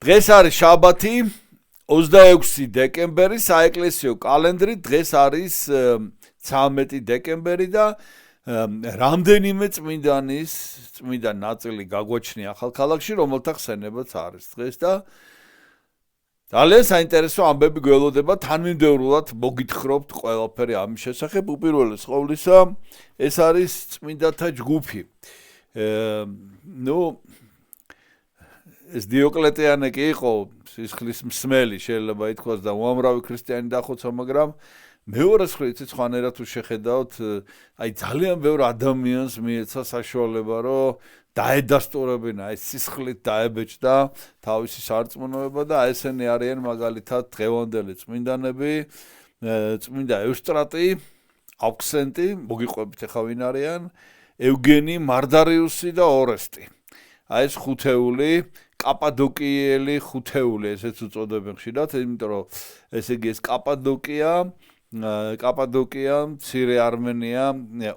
დღეს არის შაბათი 26 დეკემბერი საეკლესიო კალენდრით დღეს არის 13 დეკემბერი და რამდენიმე წმინდან ნაწილი გაგვაჩნია ახალქალაქში რომელთა ხსენებაც არის დღეს და ძალიან საინტერესო ამბები გველოდება თანმიმდევრულად მოგითხრობთ ყველაფერი ამის შესახებ უპირველეს ყოვლისა ეს არის წმინდათა ჯგუფი ეს დიოკლეტიანე კი იყო სისხლის მსმელი შეიძლება ითქვას და უამრავი ქრისტიანი დახოცა მაგრამ მეორე მხრივ სხვანაირად თუ შეხედავთ აი ძალიან ბევრ ადამიანს მიეცა საშუალება რომ დაედასტურებინა ეს სისხლით დაებეჭდა თავისი სარწმუნოება და ესენი არიან მაგალითად დღევანდელი წმინდანები წმინდა ევსტრატი ავქსენტი მოგიყვებით ახლა ვინ არიან ევგენი მარდარიუსი და ორესტი აი ეს ხუთეული კაპადოკიელი ხუთეული ესეც უწოდებენ ხშირად იმიტომ რომ ესე იგი ეს კაპადოკია მცირე არმენია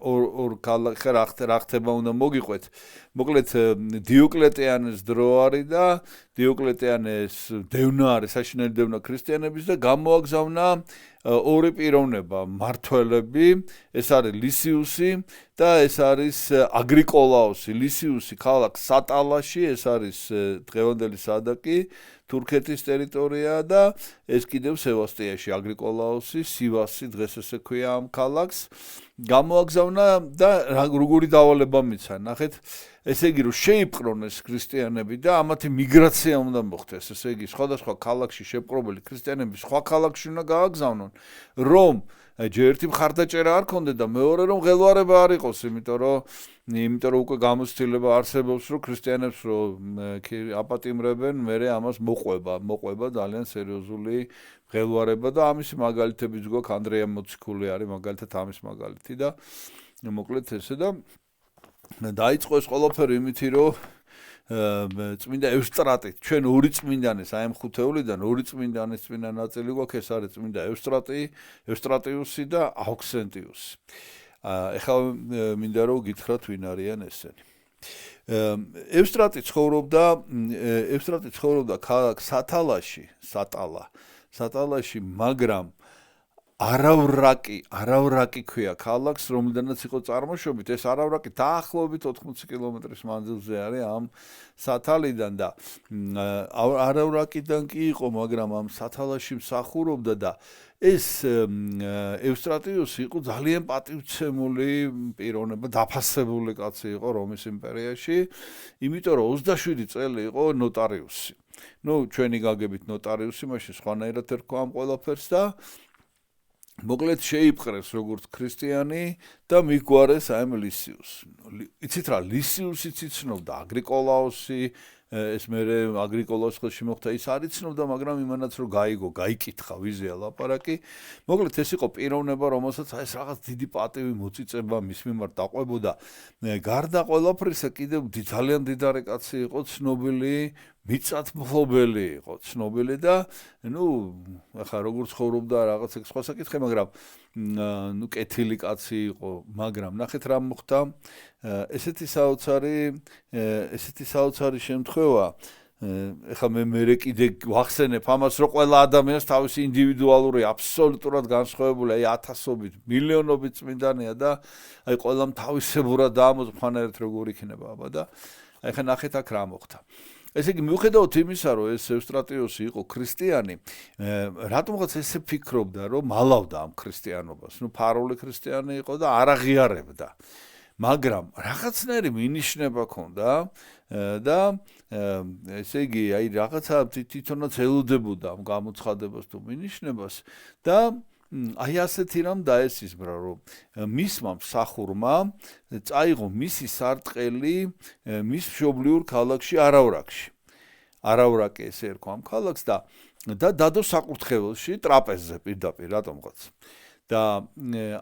ორ ქალაქი რა ხდება უნდა მოგიყვეთ მოკლედ დიოკლეტიანეს დრო არის და დიოკლეტიანეს დევნა არის საშინელი დევნა ქრისტიანების და გამოაგზავნა ორი პიროვნება მართველები ეს არის ლისიუსი და ეს არის აგრიკოლაოსი ლისიუსი ქალაქ სატალაში ეს არის დღევანდელი სადაკი თურქეთის ტერიტორია და ეს კიდევ სევასტიაში აგრიკოლაოსი სივასი დღეს ესე ქვია ამ ქალაქს გამოაგზავნა და როგორი დავალება მიცა ნახეთ ესე იგი რომ შეიპყრონ ეს ქრისტიანები და ამათი მიგრაცია უნდა მოხდეს ესე იგი სხვადასხვა ქალაქში შეპყრობილი ქრისტიანები სხვა ქალაქში უნდა გააგზავნონ რომ ჯერ ერთი მხარდაჭერა არ ქონდე და მეორე რომ ღელვარება არ იყოს იმიტომ რომ უკვე გამოცდილება არსებობს რომ ქრისტიანებს რომ აპატიმრებენ მერე ამას მოყვება ძალიან სერიოზული ღელვარება და ამის მაგალითებიც გვაქვს ანდრეა მოციქული არის მაგალითად ამის მაგალითი და მოკლედ ესე და დაიწყო ეს ყველაფერი იმითი რომ წმინდა ევსტრატი ჩვენ ორი წმინდანის აი ამ ხუთეულიდან ორი წმინდანის წმინდა ნაწილი გვაქვს ეს არის წმინდა ევსტრატიუსი და ავქსენტიუსი ეხლა მინდა რომ გითხრათ ვინ არიან ესენი ევსტრატი ცხოვრობდა ქალაქ სატალაში მაგრამ არავრაკი ქვია ქალაქს რომელდანაც იყო წარმოშობით ეს არავრაკი დაახლოებით 80 კილომეტრის მანძილზე არის ამ სათალიდან და არავრაკიდან კი იყო მაგრამ ამ სათალაში მსახურობდა და ეს ევსტრატიუსი იყო ძალიან პატივცემული პიროვნება დაფასებული კაცი იყო რომის იმპერიაში იმიტომ რომ 27 წელი იყო ნოტარიუსი ჩვენი გაგებით ნოტარიუსი მაშინ სხვანაირად ერქვა ამ ყველაფერს და მოკლედ შეიპყრეს როგორც ქრისტიანი და მიგვარეს აი ამ ლისიუსს. იცით რა, ლისიუსიც იცნობდა აგრიკოლაოსი, ეს მერე აგრიკოლაოს ხელში მოხდა ის არ იცნობდა, მაგრამ იმანაც რომ გაიკითხა ვიზია ლაპარაკი. მოკლედ ეს იყო პიროვნება, რომელსაც ეს რაღაც დიდი პატივი მოწიწება მის მიმართ დაყვებოდა. გარდა ყველაფრისა კიდევ ძალიან დიდარი კაცი იყო ცნობილი მიწათმფლობელი იყო ცნობილი და ახლა როგორ ცხოვრობდა რაღაც სხვა საკითხი მაგრამ კეთილი კაცი იყო მაგრამ ნახეთ რა მოხდა ესეთი საოცარი შემთხვევა ეხლა მე კიდე ვახსენებ ამას რომ ყველა ადამიანს თავისი ინდივიდუალური აბსოლუტურად განსხვავებული აი ათასობით მილიონობით წმინდანია და აი ყველამ თავისებურად დაამოწმხანერეთ როგორ იქნება აბა და აი ხა ნახეთ აქ რა მოხდა ესე იგი მიუხედავად იმისა რომ ეს ევსტრატიუსი იყო ქრისტიანი რატომღაც ესე ფიქრობდა რომ მალავდა ამ ქრისტიანობას ფარული ქრისტიანი იყო და არ აღიარებდა მაგრამ რაღაცნაირი მინიშნება ჰქონდა და ესე იგი აი რაღაცა თვითონაც ელოდებოდა ამ გამოცხადებას თუ მინიშნებას და აი ასეთი რამ დაესიზმრა რომ მისმა მსახურმა წაიღო მისი სარტყელი მის მშობლიურ ქალაქში არავრაკი ესე ერქვა ამ ქალაქს და დადო საკურთხეველში ტრაპეზზე პირდაპირ რატომღაც და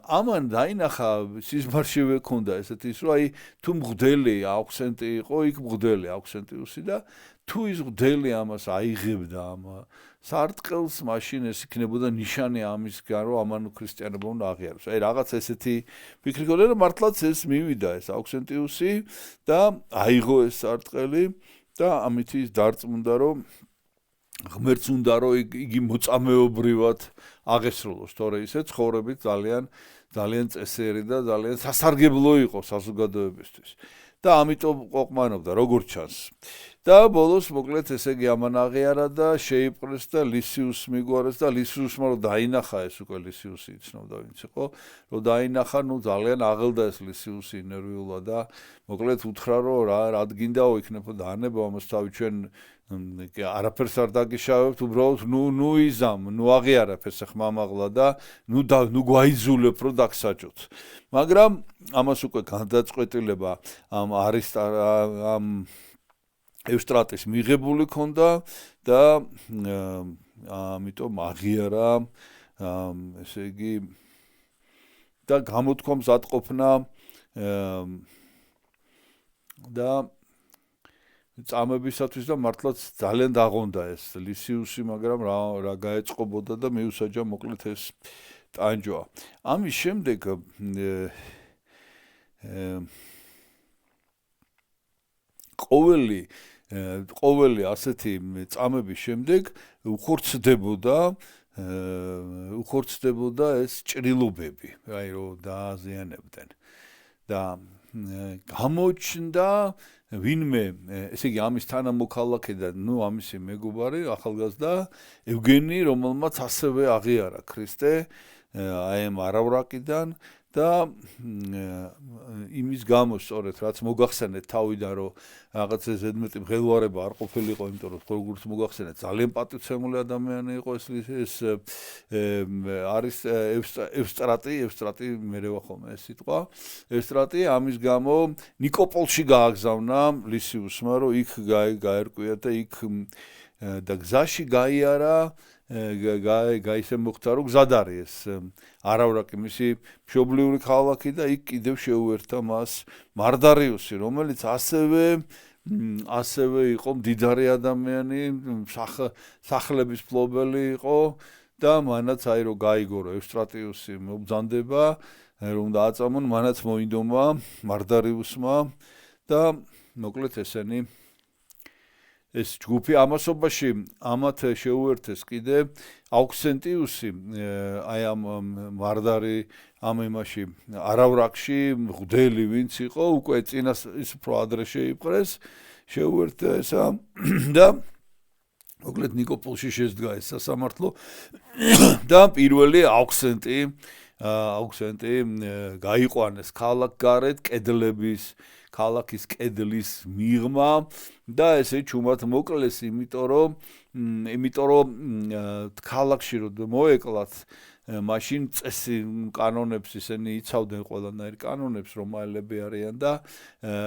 ამან დაინახა სიზმარშივე ქონდა ესეთი ის რომ აი თუ მღვდელი ავქსენტი იყო იქ მღვდელი ავქსენტიუსი და თუ ის მღვდელი ამას აიღებდა ამ სარტყელს მაშინ ეს იქნებოდა ნიშანი ამისგან რომ ამან ქრისტიანობა უნდა აღიაროს აი რაღაც ესეთი ფიქრი ქონდა რომ მართლაც ეს მივიდა ეს ავქსენტიუსი და აიღო ეს სარტყელი და ამით ის დარწმუნდა რომ ღმერთს უნდა რომ იგი მოწამეობრივად აღესრულოს, თორე ისე ცხოვრებით ძალიან წესიერი და ძალიან სასარგებლო იყო საზოგადოებისთვის. და ამიტომ ყოფმანობდა როგორც ჩანს. და ბოლოს მოკლედ ესე იგი ამან აღიარა და შეიპყრეს და ლისიუს მიგვარეს და ლისიუსმა რომ დაინახა ეს უკვე ლისიუსი იცნობდა ვინც იყო, რომ დაინახა, ძალიან აღელდა ეს ლისიუსი ნერვიულად და მოკლედ უთხრა რომ რა დგინდაო იქნებოდა ანება ამას თავი ჩვენ არაფერს არ დაგიშავებთ, უბრალოდ ნუ იზამ, ნუ აღიარებ ეს ხმამაღლა და ნუ გვაიძულებ რომ დაგსაჯოთ. მაგრამ ამას უკვე განდაწყვეტილება ამ ევსტრატის მიღებული ქონდა და ამიტომ აღიარა ესე იგი და გამოთქვა მზადყოფნა და წამებისათვის და მართლაც ძალიან დაღონდა ეს ლისიუსი, მაგრამ რა გაეწყობოდა და მიუსაჯა მოკლედ ეს ტანჯვა. ამის შემდეგ ყოველი ასეთი წამების შემდეგ უხორცდებოდა ეს ჭრილობები, აი რომ დააზიანებდნენ და გამოჩნდა ვინმე, ესე იგი ამის თანამოქალაქე და ამისი მეგობარი ახალგაზრდა ევგენი, რომელმაც ასევე აღიარა ქრისტე აი ამ არავრაკიდან და იმის გამო სწორედ რაც მოგახსენეთ თავიდან რომ რაღაცა ზედმეტი მღელვარება არ ყოფილიყო, იმიტომ რომ როგორც მოგახსენეთ ძალიან პატივცემული ადამიანი იყო ეს არის ევსტრატი მერევა ხოლმე ეს სიტყვა ევსტრატი ამის გამო ნიკოპოლში გააგზავნა ლისიუსმა რომ იქ გაერკვია და იქ და გზაში გაიარა გაისე მოხდა რომ გზად არის ეს არავრაკი მისი მშობლიური ქალაქი და იქ კიდევ შეუერთა მას მარდარიუსი რომელიც ასევე იყო მდიდარი ადამიანი სახლების ფლობელი იყო და მანაც აი რომ გაიგო ევსტრატიუსი მობრძანდება რომ დააწამონ მანაც მოინდომა მარდარიუსმა და მოკლედ ესენი ეს ჯგუფი ამასობაში ამათ შეუერთეს კიდე აუქსენტიუსი აი ამ მარდარი ამ იმაში არავრაკში მღვდელი ვინც იყო უკვე წინას ის უფრო ადრე შეიპყრეს შეუერთდა ესა და მოკლედ ნიკოპოლში შესდგა ეს სასამართლო და პირველი აუქსენტი გაიყვანეს ქალაქგარეთ ქალაქის კედლის მიღმა და ესე ჩუმად მოკლეს იმიტომ რომ ქალაქში რომ მოეკლათ მაშინ წესი კანონებს ისინი იცავდნენ ყველანაირ კანონებს რომაელები არიან და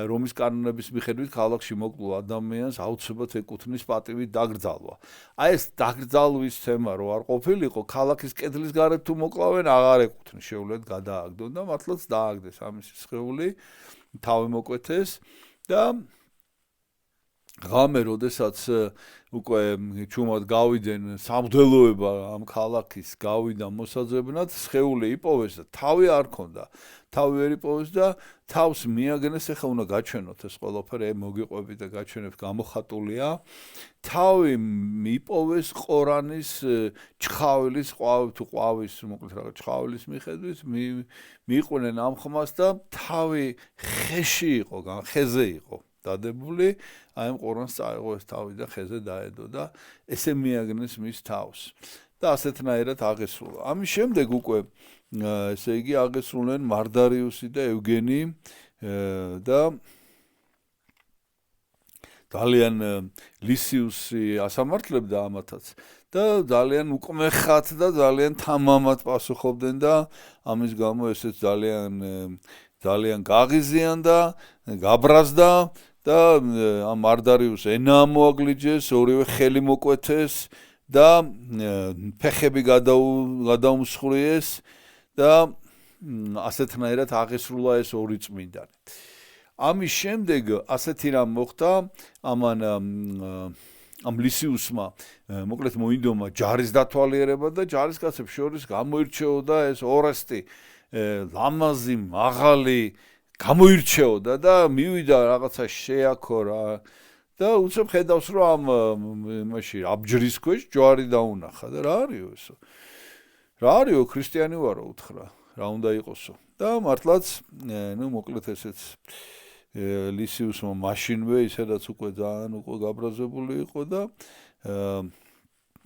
რომის კანონების მიხედვით ქალაქში მოკლულ ადამიანს აუცილებლად ეკუთვნის პატივით დაკრძალვა. აი ეს დაკრძალვის თემა რო არ ყოფილიყო, ქალაქის კედლის გარეთ თუ მოკლავენ აღარ ეკუთვნის, შეუძლიათ გადააგდონ და მართლაც დააგდეს ამისი სხეული, თავი მოკვეთეს და ღამე როდესაც უკვე ჩუმად გავიდნენ სამღვდელოება ამ ქალაქის გავიდა მოსაძებნად სხეული იპოვეს და თავი არ ქონდა თავი ვერ იპოვეს და თავს მიაგნეს ეხლა უნდა გაჩვენოთ ეს ყველაფერი მოგიყვებით და გაჩვენებთ გამოხატულია თავი მიპოვეს ყორანის ჩხავილის ყვავის მოკლედ რაღაც ჩხავილის მიხედვით მიიყვნენ ამ ხმას და თავი ხეში იყო ხეზე იყო დადებული აი ამ ყორანს წაიღო ეს თავი და ხეზე დაედო და ესე მიაგნეს მის თავს და ასეთნაირად აღესრულა. ამის შემდეგ უკვე ესე იგი აღესრულნენ მარდარიუსი და ევგენი და ძალიან ლისიუსი ასამართლებდა ამათაც და ძალიან უკმეხად და ძალიან თამამად პასუხობდნენ და ამის გამო ესეც ძალიან გაღიზიანდა, გაბრაზდა და ამ მარდარიუსს ენა მოაგლიჯეს, ორივე ხელი მოკვეთეს და ფეხები გადაუმსხვრიეს და ასეთნაირად აღესრულა ეს ორი წმინდანი. ამის შემდეგ ასეთი რამ მოხდა ამ ლისიუსმა მოკლედ მოინდომა ჯარის დათვალიერება და ჯარისკაცებს შორის გამოირჩეოდა ეს ორესტი ლამაზი მაღალი გამოირჩეოდა და მივიდა რაღაცა შეაქო რა და უცებ ხედავს რომ ამ იმაში აბჯრის ქვეშ ჯვარი დაუნახა და რა არისო ესო რა არისო ქრისტიანი ვარო უთხრა რა უნდა იყოსო და მართლაც ნუ მოკლედ ესეც ლისიუსმა მაშინვე ისედაც უკვე ძალიან უკვე გაბრაზებული იყო და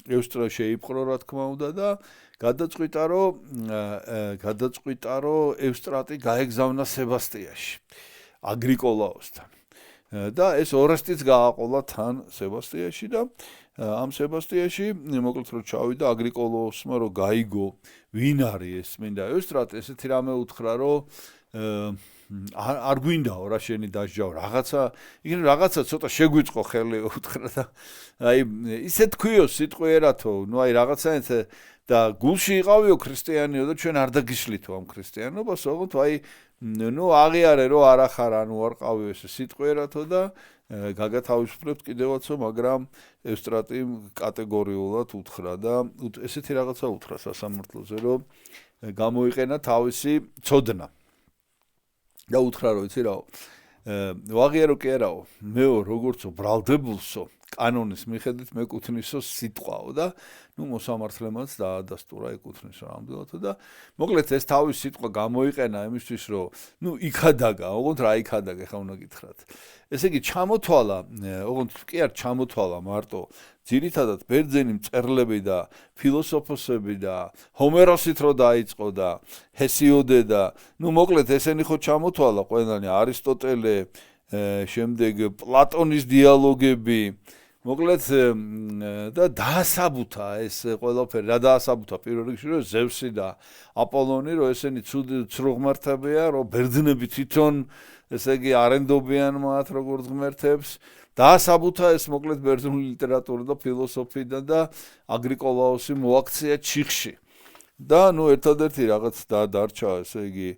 ევსტრა შეიპყრო რა თქმა უნდა და გადაწყვიტა რომ ევსტრატი გაეგზავნა სებასტიაში აგრიკოლაოსთან და ეს ორესტიც გააყოლა თან სებასტიაში და ამ სებასტიაში მოკლედ რომ ჩავიდა აგრიკოლოსმა რომ გაიგო ვინ არის ეს წმინდა ევსტრატი ესეთი რამე უთხრა რომ არ გვინდაო რა შენი დასჯაო რაღაცა ცოტა შეგვიწყო ხელი უთხრა და აი ისე თქვიო სიტყვიერათო ნუ აი რაღაცა და გულში იყავიო ქრისტიანიო და ჩვენ არ დაგიშლითო ამ ქრისტიანობას ოღონდ აი ნუ აღიარე რომ არ ახარ ანუ არ ყავიო ეს სიტყვიერათო და გაგათავისუფლებთ კიდევაცო მაგრამ ევსტრატი კატეგორიულად უთხრა და ესეთი რაღაცა უთხრა სასამართლოზე რომ გამოიყენა თავისი ცოდნა და უთხრა რომ იცი რაო ვაღიარო კი არაო მეო როგორცო ბრალდებულსო კანონის მიხედვით მეკუთვნისო სიტყვაო და ნუ მოსამართლემაც დაადასტურა ეკუთვნისო ამდენათო და მოკლედ ეს თავის სიტყვა გამოიყენა იმისთვის რომ ნუ იქადაგა ოღონდ რა იქადაგა ხა უნდა გითხრათ ესე იგი ჩამოთვალა ოღონდ კი არ ჩამოთვალა მარტო ძირითადად ბერძენი მწერლები და ფილოსოფოსები და ჰომეროსით რო დაიწყო და ჰესიოდე და ნუ მოკლედ ესენი ხო ჩამოთვალა ყველანი არისტოტელე შემდეგ პლატონის დიალოგები მოკლედ და დაასაბუთა ეს ყველაფერი რა დაასაბუთა პირველ რიგში რომ ზევსი და აპოლონი რომ ესენი ცრუ ღმერთებია რომ ბერძნები თვითონ ესე იგი არენდობიან მათ როგორც ღმერთებს დაასაბუთა ეს მოკლედ ბერძნული ლიტერატურა და ფილოსოფია და აგრიკოლაოსი მოაქცია ჩიხში და ნუ ერთადერთი რაღაც დარჩა ესე იგი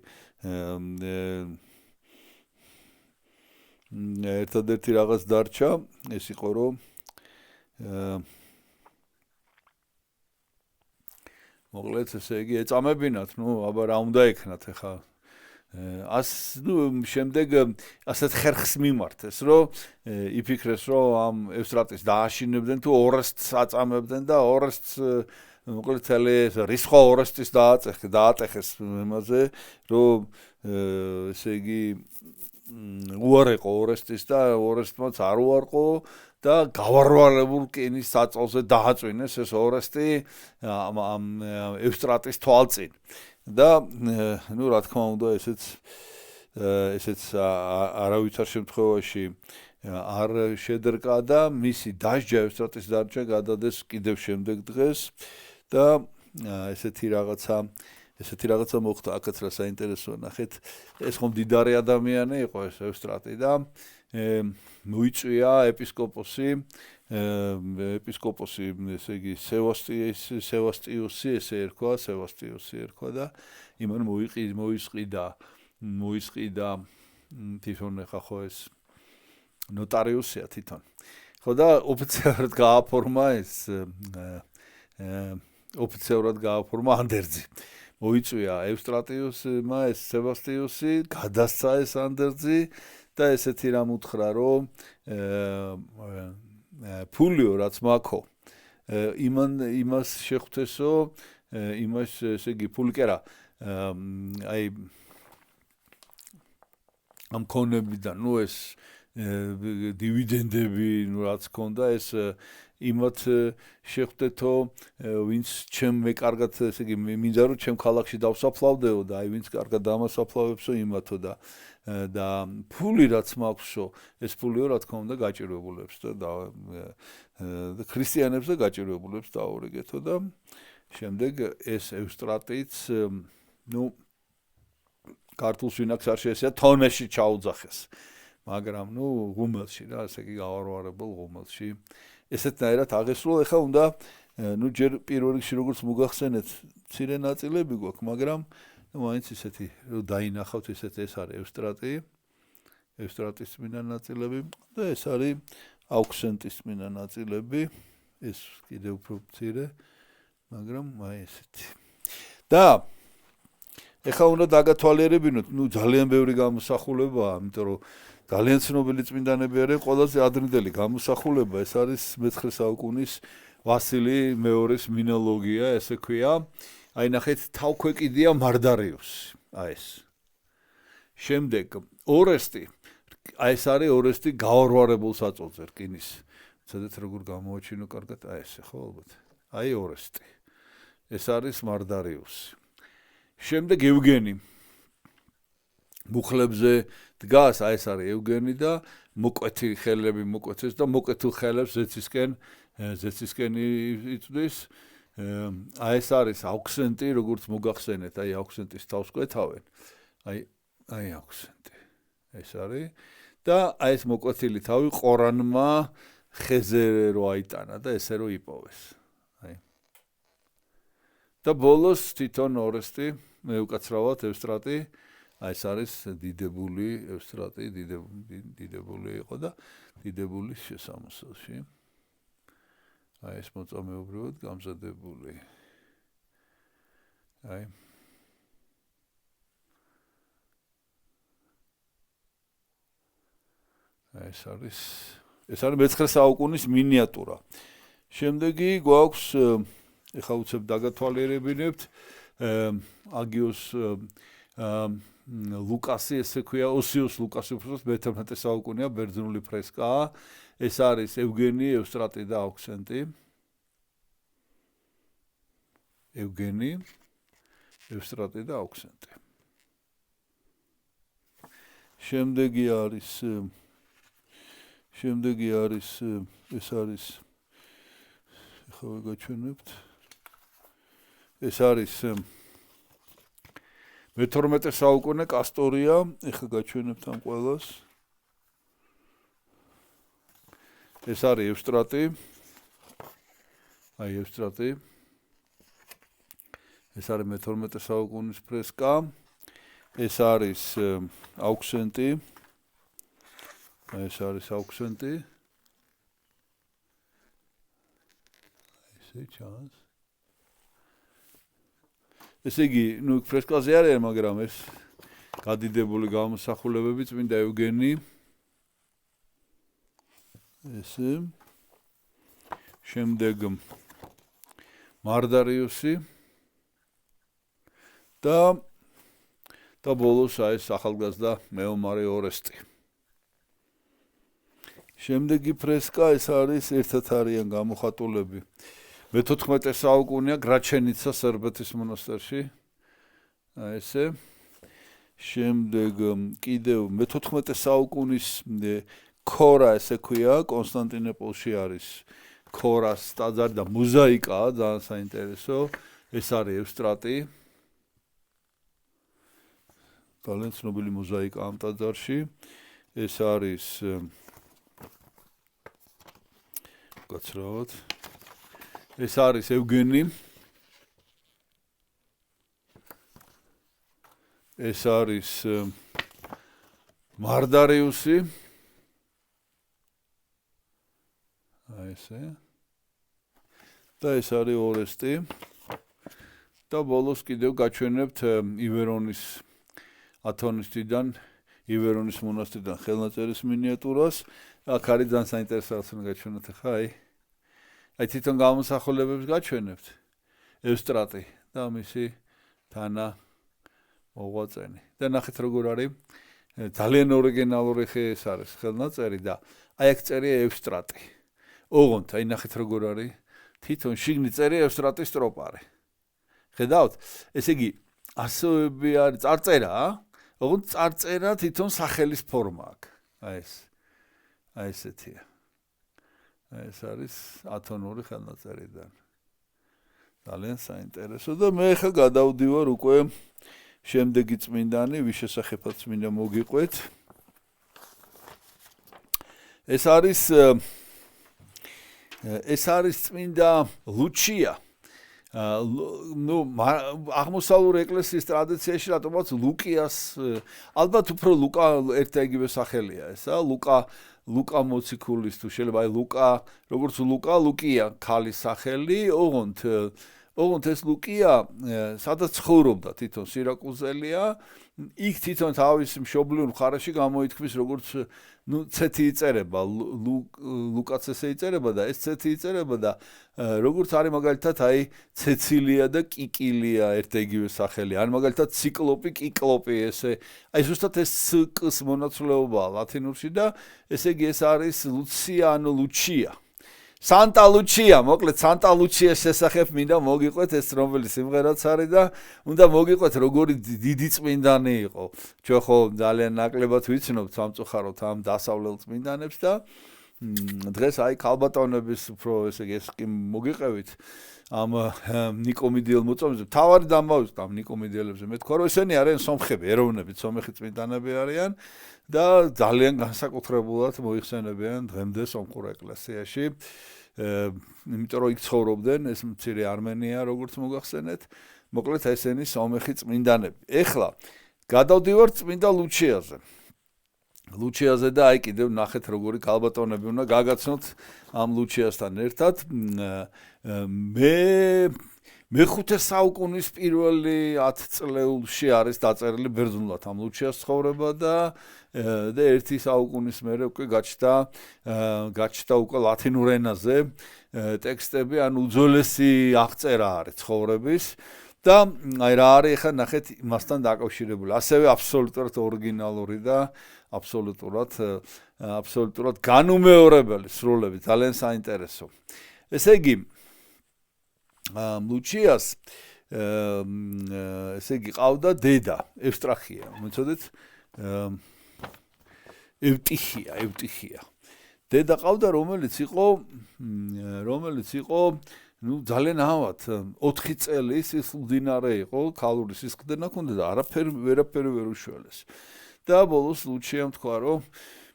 ერთადერთი რაღაც დარჩა ეს იყო რომ მოკლედ ესე იგი ეწამებინათ ნუ აბა რა უნდა ეკნათ ახლა ნუ შემდეგ ასეთ ხერხს მიმართეს რომ იფიქრეს რომ ამ ევსტრატის დააშინებდნენ თუ ორესტს აწამებდნენ და ორესტს მოკლედ თელი რისხვა ორესტის დაატეხეს იმაზე რომ ესე იგი უარეყო ორესტის და ორესტმაც არ უარყო და გავარვალებულ რკინის საწოლზე დააწვინეს ეს ორესტი ამ ევსტრატის თვალწინ და ნუ რა თქმა უნდა ესეც არავითარ შემთხვევაში არ შედრკა და მისი დასჯა ევსტრატის დასჯა გადადეს კიდევ შემდეგ დღეს და ესეთი რაღაცა მოხდა აქაც რა საინტერესოა ნახეთ ეს ხომ მდიდარი ადამიანი იყო ეს ევსტრატი და მოიწვია ეპისკოპოსი ესე იგი სევასტიუსი ესე ერქვა და იმან მოისყიდა თვითონ ხა ხო ეს ნოტარიუსია თვითონ ხო და ოფიციალურად გააფორმა ანდერძი მოიწვია ევსტრატიუსმა ეს სევასტიუსი გადასცა ეს ანდერძი და ესეთი რამ უთხრა რომ ფულიო რაც მაქო იმას შეხვთესო იმას ესე იგი ფული კი არა აი ამ კონებიდან ნუ ეს დივიდენდები ნუ რაც ქონდა ეს იმათ შეხვდეთო ვინც ჩემ მე კარგად ესე იგი მინდა რომ ჩემ ქალაქში დავსაფლავდეო და აი ვინც კარგად დამასაფლავებსო იმათო და ფული რაც მაქვსო ეს ფულიო რა თქმა უნდა გაჭირვებულებს და ქრისტიანებს და გაჭირვებულებს დაურიგეთო და შემდეგ ეს ევსტრატიც ნუ ქართულს ვინაც არ შეესია თონეში ჩაუძახეს მაგრამ ნუ ღუმელში რა ესე იგი გავარვარებულ ღუმელში ესეთნაირად აღესრულა ეხლა უნდა ნუ ჯერ პირველ რიგში როგორც მოგახსენეთ მცირე ნაწილები გვაქვს მაგრამ მაინც ისეთი რომ დაინახავთ ესეთ ეს არის ევსტრატის წმინდა ნაწილები და ეს არის აუქსენტის წმინდა ნაწილები ეს კიდევ უფრო მცირე მაგრამ აი ესეთი და ეხლა უნდა დაგათვალიერებინოთ ნუ ძალიან ბევრი გამოსახულებაა იმიტომ რომ ძალიან ცნობილი წმინდანები არიან, ყველაზე ადრინდელი გამოსახულება ეს არის მე-9 საუკუნის ვასილი მეორის მინოლოგია, ესე ქვია. აი ნახეთ, თავქვეკიდია მარდარიუსი, აი ეს. შემდეგ ორესტი, აი ეს არის ორესტი გაორვარებულ საწოლზე რკინის. ცადეთ როგორ გამოაჩინო კარგად, აი ესე ხო ალბათ. აი ორესტი. ეს არის მარდარიუსი. შემდეგ ევგენი. მუხლებზე დგას, აი ეს არის ევგენი და მოკვეთი ხელები მოკვეთეს და მოკვეთილ ხელებს ზეცისკენ იწვდის. აი ეს არის აუქსენტი, როგორც მოგახსენეთ, აი აუქსენტის თავს კვეთავენ. აი აუქსენტი. ეს არის და აი ეს მოკვეთილი თავი ყორანმა ხეზე რო აიტანა და ესე რო იპოვეს. აი. და ბოლოს თვითონ ორესტი, მეუკაცრავად ევსტრატი, აი ეს არის დიდებული ევსტრატი, დიდებული იყო და დიდებულის შესამოსელში. აი ეს მოწამეობრივად გამზადებული. აი ეს არის მე-9 საუკუნის მინიატურა. შემდეგი გვაქვს ეხლა უცებ დაგათვალიერებინებთ აგიოს ლუკასი, ესე ქვია, ოსიოს ლუკასი, უბრალოდ მე-11 საუკუნეა, ბერძნული ფრესკაა. ეს არის ევგენი, ევსტრატი და აუქსენტი. ევგენი, ევსტრატი და აუქსენტი. შემდეგი არის ეს არის ეხლა ვიგაჩვენებთ. ეს არის მე-12 საუკუნე კასტორია, ეხლა გაჩვენებთ ამ ყველას. ეს არის ევსტრატი. აი ევსტრატი. ეს არის მე-12 საუკუნის ფრესკა. ეს არის აუქსენტი. ეს არის აუქსენტი. ესე ჩანს. ესე იგი, ნუ ფრესკაზე არის, მაგრამ ეს გადიდებული გამოსახულებები წმინდა ევგენი. ესე. შემდეგ მარდარიუსი და ბოლოს აი ეს ახალგაზრდა მეომარი ორესტი. შემდეგი ფრესკა ეს არის ერთად არიან გამოხატულები. მე-14 საუკუნეა გრაჩენიცა სერბეთის მონასტერში. აი ესე. შემდეგ კიდევ მე-14 საუკუნის ქორა, ესე ქვია, კონსტანტინოპოლში არის ქორას ტაძარი და მოზაიკაა, ძალიან საინტერესო. ეს არის ევსტრატი. ძალიან ცნობილი მოზაიკა ამ ტაძარში. ეს არის გაცრავად. ეს არის ევგენი. ეს არის მარდარიუსი. აი ესე. და ეს არის ორესტი. და ბოლოს კიდევ გაჩვენებთ ივერონის ათონის თვიდან, ივერონის მონასტრიდან ხელნაწერის მინიატურას. აქ არის ძალიან საინტერესო რაც უნდა გაჩვენოთ ახლა, აი თვითონ გამოსახულებებს გაჩვენებთ. ევსტრატი და მისი თანა მოღვაწენი. და ნახეთ როგორ არის. ძალიან ორიგინალური ეს არის ხელნაწერი და აი აქ წერია ევსტრატი. ოღონდ აი ნახეთ როგორ არის. თვითონ შიგნით წერია ევსტრატის ტროპარი. ხედავთ? ესე იგი ასოები არის წარწერა, ოღონდ წარწერა თვითონ სახელის ფორმა აქვს. აი ეს. აი ესეთია. ეს არის ათონური ხელნაწერიდან. ძალიან საინტერესო და მე ხა გადავდივარ უკვე შემდეგი წმინდანი, ვის შესახებაც მინდა მოგიყვეთ. ეს არის წმინდა ლუჩია. ნუ აღმოსავლურ ეკლესიის ტრადიციაში რატომაც ლუკიას, ალბათ უფრო ლუკა ერთ იგივე სახელია ესა, ლუკა მოციქულის თუ შეიძლება აი ლუკა, როგორც ლუკია ქალის სახელი, ოღონდ ოღონდ ეს ლუკია სადაც ცხოვრობდა თვითონ სირაკუზელია იქ თვითონ თავის მშობლიურ მხარეში გამოითქმის როგორც ცეთი იწერება ლუკაც ესე იწერება და ეს ცეთი იწერება და როგორც არის მაგალითად აი ცეცილია და კიკილია ერთ-ეგივე სახელი ან მაგალითად ციკლოპი კიკლოპი ესე აი ზუსტად ეს კს მონაცვლეობაა ლათინურში და ესე იგი ეს არის ლუცია ანუ ლუჩია Santa Lucia, მოკლედ Santa Lucia-ს შესახებ მინდა მოგიყვეთ ეს რომელი სიმღერაც არის და უნდა მოგიყვეთ როგორი დიდი წმინდანი იყო. ჩვენ ხო ძალიან ნაკლებად ვიცნობთ სამწუხაროდ ამ დასავლელ წმინდანებს და დღეს აი ქალბატონების უფრო ესე იგი ეს კი მოგიყევით ამ ნიკომიდიელ მოწამეებზე. თავარი დამავიწყდა ამ ნიკომიდიელებზე. მე თქვა რომ ესენი არიან სომხები, ეროვნებით სომეხი წმინდანები არიან და ძალიან განსაკუთრებულად მოიხსენებიან დღემდე სომხურ ეკლესიაში. იმიტომ რომ იქ ცხოვრობდნენ ეს მცირე არმენია როგორც მოგახსენეთ. მოკლედ ესენი სომეხი წმინდანები. ეხლა გადავდივართ წმინდა ლუჩიაზე. ლუჩიაზე და აი კიდევ ნახეთ როგორი ქალბატონები უნდა გაგაცნოთ ამ ლუჩიასთან ერთად. მეხუთე საუკუნის პირველი 10 წლეულში არის დაწერილი ბერძნულად ამ ლუჩიას ცხოვრება და ერთი საუკუნის მერე უკვე გაჩნდა უკვე ლათინურ ენაზე ტექსტები, ან უძველესი აღწერა არის ცხოვრების და აი რა არის ახლა ნახეთ იმასთან დაკავშირებული. ასევე აბსოლუტურად ორიგინალური და აბსოლუტურად განუმეორებელი სრულები, ძალიან საინტერესო. ესე იგი ლუჩიას ესე იგი ყავდა დედა ევსტრახია, მოიცოდეთ? ევტიხია. დედა ყავდა, რომელიც იყო ძალიან ავად 4 წელი სისხლდინარე იყო, ქალური სისხლდენა ჰქონდა და ვერაფერი ვერ უშველეს. და ბოლოს ლუჩიამ თქვა, რომ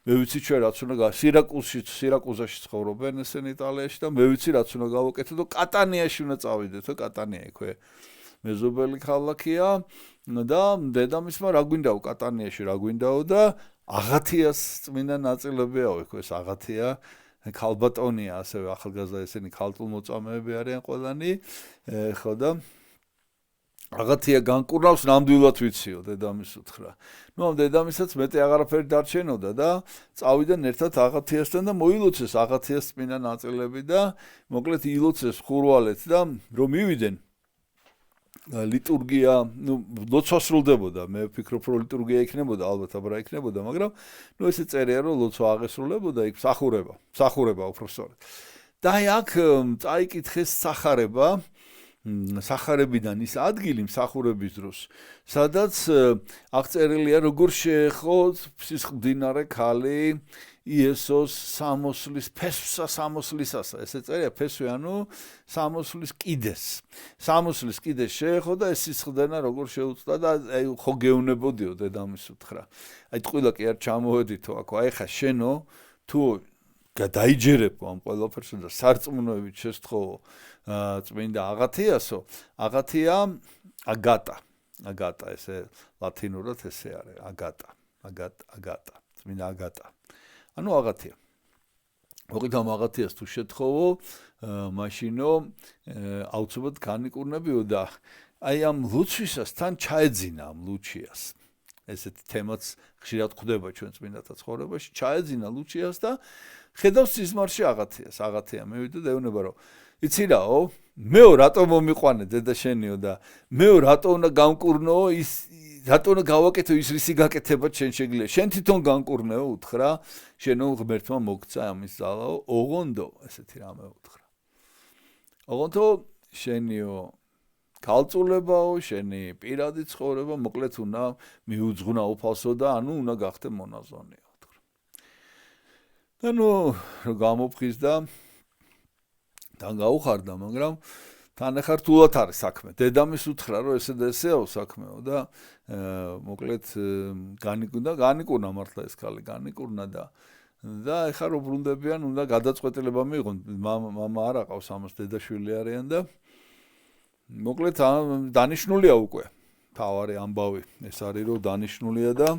მე ვიცი ჩვენ რაც უნდა სირაკუზაში ცხოვრობენ ესენი იტალიაში და მე ვიცი რაც უნდა გავაკეთო და კატანიაში უნდა წავიდეთო, კატანია იქვე მეზობელი ქალაქია და დედამისმა რა გვინდაო კატანიაში რა გვინდაო და აღათიას წმინდა ნაწილებიაო იქ ეს აღათია ქალბატონია ასევე ახალგაზრდა ესენი ქალწულმოწამეები არიან ყველანი ხო და აღათია განკურნავს ნამდვილად ვიციო დედამის უთხრა. ამ დედამისაც მეტი აღარაფერი დარჩენოდა და წავიდნენ ერთად აღათიასთან და მოილოცეს აღათიას წმინდა ნაწილები და მოკლედ ილოცეს ხურვალეთ და რომ მივიდნენ ლიტურგია, ლოცვა სრულდებოდა. მე ვფიქრობ რომ ლიტურგია იქნებოდა, ალბათ აბრა იქნებოდა, მაგრამ ესე წერია რომ ლოცვა აღესრულებოდა, იქ მსახურება უფრო სწორედ. და აი აქ წაიკითხეს სახარებიდან ის ადგილი მსახურების დროს, სადაც აღწერილია როგორ შეეხო სისხლდინარე ქალი იესოს სამოსლის ფესვსა სამოსლისასა. ესე წერია ფესვი ანუ სამოსლის კიდეს. სამოსლის კიდეს შეეხო და ეს სისხლდენა როგორ შეუწდა და აი ხო გეუნებოდიო დედამის უთხრა. აი ტყუილა კი არ ჩამოვედითო აქ. აი ხა შენო თუ გადაიჯერებო ამ ყველაფერს და სარწმუნოებით შესთხოვო წმინდა აღათიასო, აღათია აგატა, ესე ლათინურად ესე არის, აგატა, წმინდა აგატა. ანუ აღათია. მოკლედ ამ აღათიას თუ შეთხოვო, მაშინო აუცილებლად განიკურნებიო და აი ამ ლუცვისას თან ჩაეძინა ამ ლუჩიას. ესეთი თემაც ხშირად ხდება ჩვენ წმინდათა ცხოვრებაში, ჩაეძინა ლუჩიას და ხედავს სიზმარში აღათიას. აღათია მივიდა და ეუბნება რომ იცი რაო, მეო რატომ მომიყვანე დედა შენიო და მეო რატომ უნდა გამკურნოო ის რატომ უნდა გავაკეთო ის რისი გაკეთება შენ შეგიძლია. შენ თვითონ განკურნეო უთხრა, შენო ღმერთმა მოგცა ამის ძალაო, ოღონდო ესეთი რამე უთხრა. ოღონდო შენიო ქალწულებაო, შენი პირადი ცხოვრება, მოკლედ უნდა მიუძღვნა უფალსო და ანუ უნდა გახდე მონაზონიო უთხრა. და გამოფხიზ და თან გაუხარდა, მაგრამ თან ახლა რთულად არის საქმე. დედამის უთხრა რომ ესე და ესეაო საქმეო და მოკლედ განიკურნა მართლა ეს ქალი განიკურნა და ახლა რო ბრუნდებიან უნდა გადაწყვეტილება მიიღონ. მამა არ აყავს ამას, დედაშვილი არიან და მოკლედ დანიშნულია უკვე თავარი ამბავი. ეს არის რომ დანიშნულია და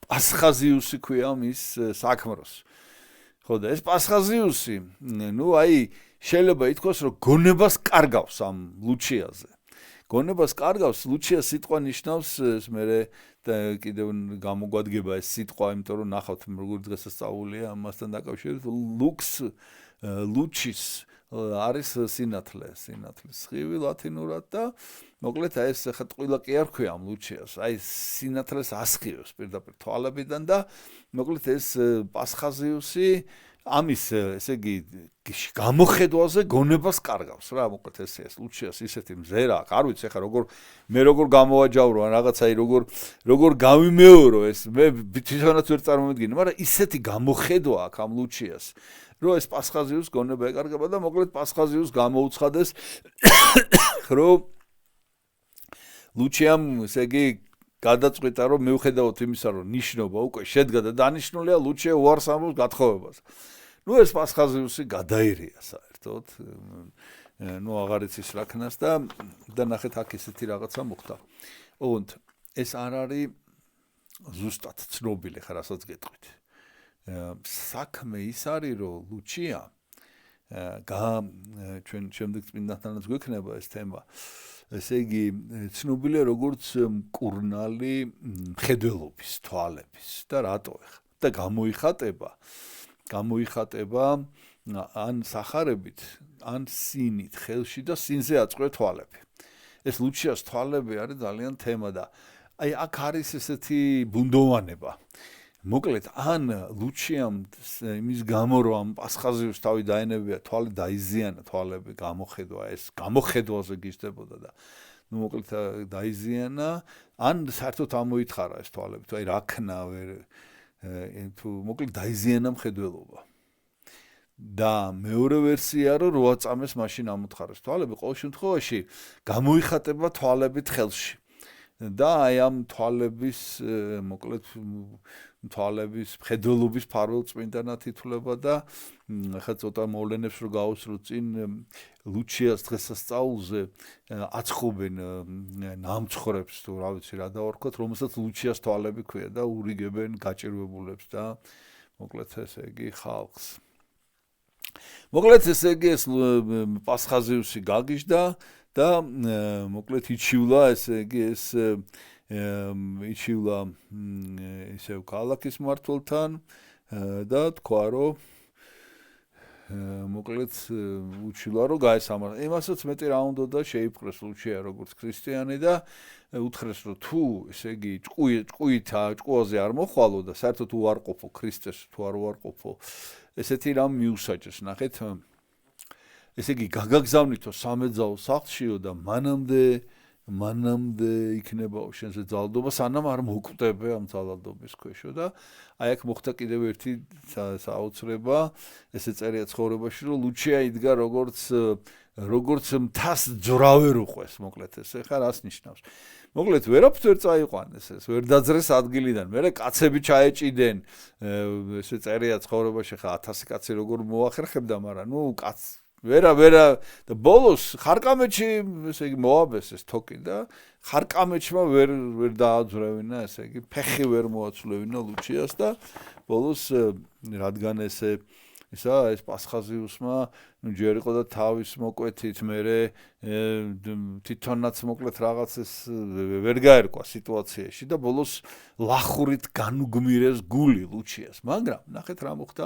პასხაზიუსი ქვია მის საქმროს. ხო და ეს პასხაზიუსი, აი შეიძლება ითქვას, რომ გონებას კარგავს ამ ლუჩიაზე. გონებას კარგავს, ლუჩია სიტყვა ნიშნავს, მე კიდევ გამოგვადგება ეს სიტყვა, იმიტომ რომ ნახავთ როგორ დღესასწაულია ამასთან დაკავშირებით, ლუჩის არის სინათლე, სხივი ლათინურად და მოკლედ ეს ხა ტყუილა კი არ ქვია ამ ლუჩიას, აი სინათლეს ასხივებს პირდაპირ თვალებიდან და მოკლედ ეს პასხაზიუსი ამის ესე იგი გამოხედვაზე გონებას კარგავს რა მოკლედ ეს ლუჩიას ისეთი მზერა აქვს არ ვიცი ხა როგორ გამოვაჯავრო ან რაღაცა როგორ გავიმეორო ეს მე თვითონაც ვერ წარმოვიდგინე მაგრამ ისეთი გამოხედვა აქვს ამ ლუჩიას რომ ეს პასხაზიუს გონება ეკარგება და მოკლედ პასხაზიუს გამოუცხადეს რომ ლუჩიამ ესე იგი გადაწყვიტა რომ მიუხედავად იმისა რომ ნიშნობა უკვე შედგა და დანიშნულია ლუჩია უარს ამბობს გათხოვებას. ნუ ეს პასხაზიუსი გადაირია საერთოდ. ნუ აღარ იცის რა ქნას და ნახეთ აქ ესეთი რაღაცა მოხდა. ოღონდ ეს არ არის ზუსტად ცნობილი ხა რასაც გეტყვით. საქმე ის არის რომ ლუჩია ჩვენ შემდეგ წმინდანთანაც გვექნება ეს თემა ესე იგი ცნობილია როგორც მკურნალი მხედველობის თვალების და რატო ეხა და გამოიხატება ან სახარებით ან სინით ხელში და სინზე აწყვე თვალები ეს ლუჩიას თვალები არის ძალიან თემა და აი აქ არის ესეთი ბუნდოვანება მოკლედ ან ლუჩიამ იმის გამო რომ ამ პასხაზიუს თავი დაენებია თვალი დაიზიანა თვალები გამოხედვა ეს გამოხედვაზე გიждდებოდა და ნუ მოკლედ დაიზიანა ან საერთოდ ამოითხარა ეს თვალები თუ აი რა ქნა ვერ თუ მოკლედ დაიზიანა მხედველობა და მეორე ვერსია რომ როა წამეს მაშინ ამოთხარეს თვალები ყოველ შემთხვევაში გამოიხატება თვალებით ხელში და აი ამ თვალების მოკლედ თვალების მხედველობის ფარველ წმინდანად ითვლება და ხა ცოტა მოვლენებს რო გავუსროთ წინ ლუჩიას დღესასწაულზე აცხობენ ნამცხრებს თუ რა ვიცი რა დავარქოთ რომელსაც ლუჩიას თვალები ქვია და ურიგებენ გაჭირვებულებს და მოკლედ ესე იგი ხალხს მოკლედ ესე იგი ეს პასხაზიუსი გაგიჟდა და მოკლედ იჩივლა ესე იგი ეს იჩივლა ისევ ქალაქის მმართველთან და თქვა რომ მოკლედ უჩივლა რომ გაესამართ იმასაც მეტი რა უნდა და შეიფყრეს ლუჩია როგორც ქრისტიანი და უთხრეს რომ თუ ესე იგი ჭკუაზე არ მოხვალო და საერთოდ უარყოფო ქრისტეს თუ არ უარყოფო ესეთი რამ მიუსაჯეს ნახეთ ესე იგი გაგაგზავნითო სამეძაო სახლშიო და მანამდე იქნებაო შენზე ძალადობა სანამ არ მოკვდები ამ ძალადობის ქვეშო და აი აქ მოხდა კიდევ ერთი საოცრება ესე წერია ცხოვრებაში რომ ლუჩია იდგა როგორც მთას ძრავერ უყვეს მოკლედ ესე ხა რას ნიშნავს მოკლედ ვერაფერს ვერ წაიყვანეს ეს ვერ დაძრეს ადგილიდან მე კაცები ჩაეჭიდენ ესე წერია ცხოვრებაში ხა 1000 კაცი როგორ მოახერხებდა მაგრამ ნუ კაც ვერა და ბოლოს ხარკამეთში ესე იგი მოაბეს ეს თოკი და ხარკამეთშმა ვერ დააძრევინა ესე იგი ფეხი ვერ მოაცვლევინა ლუჩიას და ბოლოს რადგან ეს პასხაზიუსმა ნუ ჯერ იყო და თავის მოკვეთით მერე თვითონაც მოკლედ რაღაც ეს ვერ გაერკვა სიტუაციაში და ბოლოს ლახურით განუგმირეს გული ლუჩიას მაგრამ ნახეთ რა მოხდა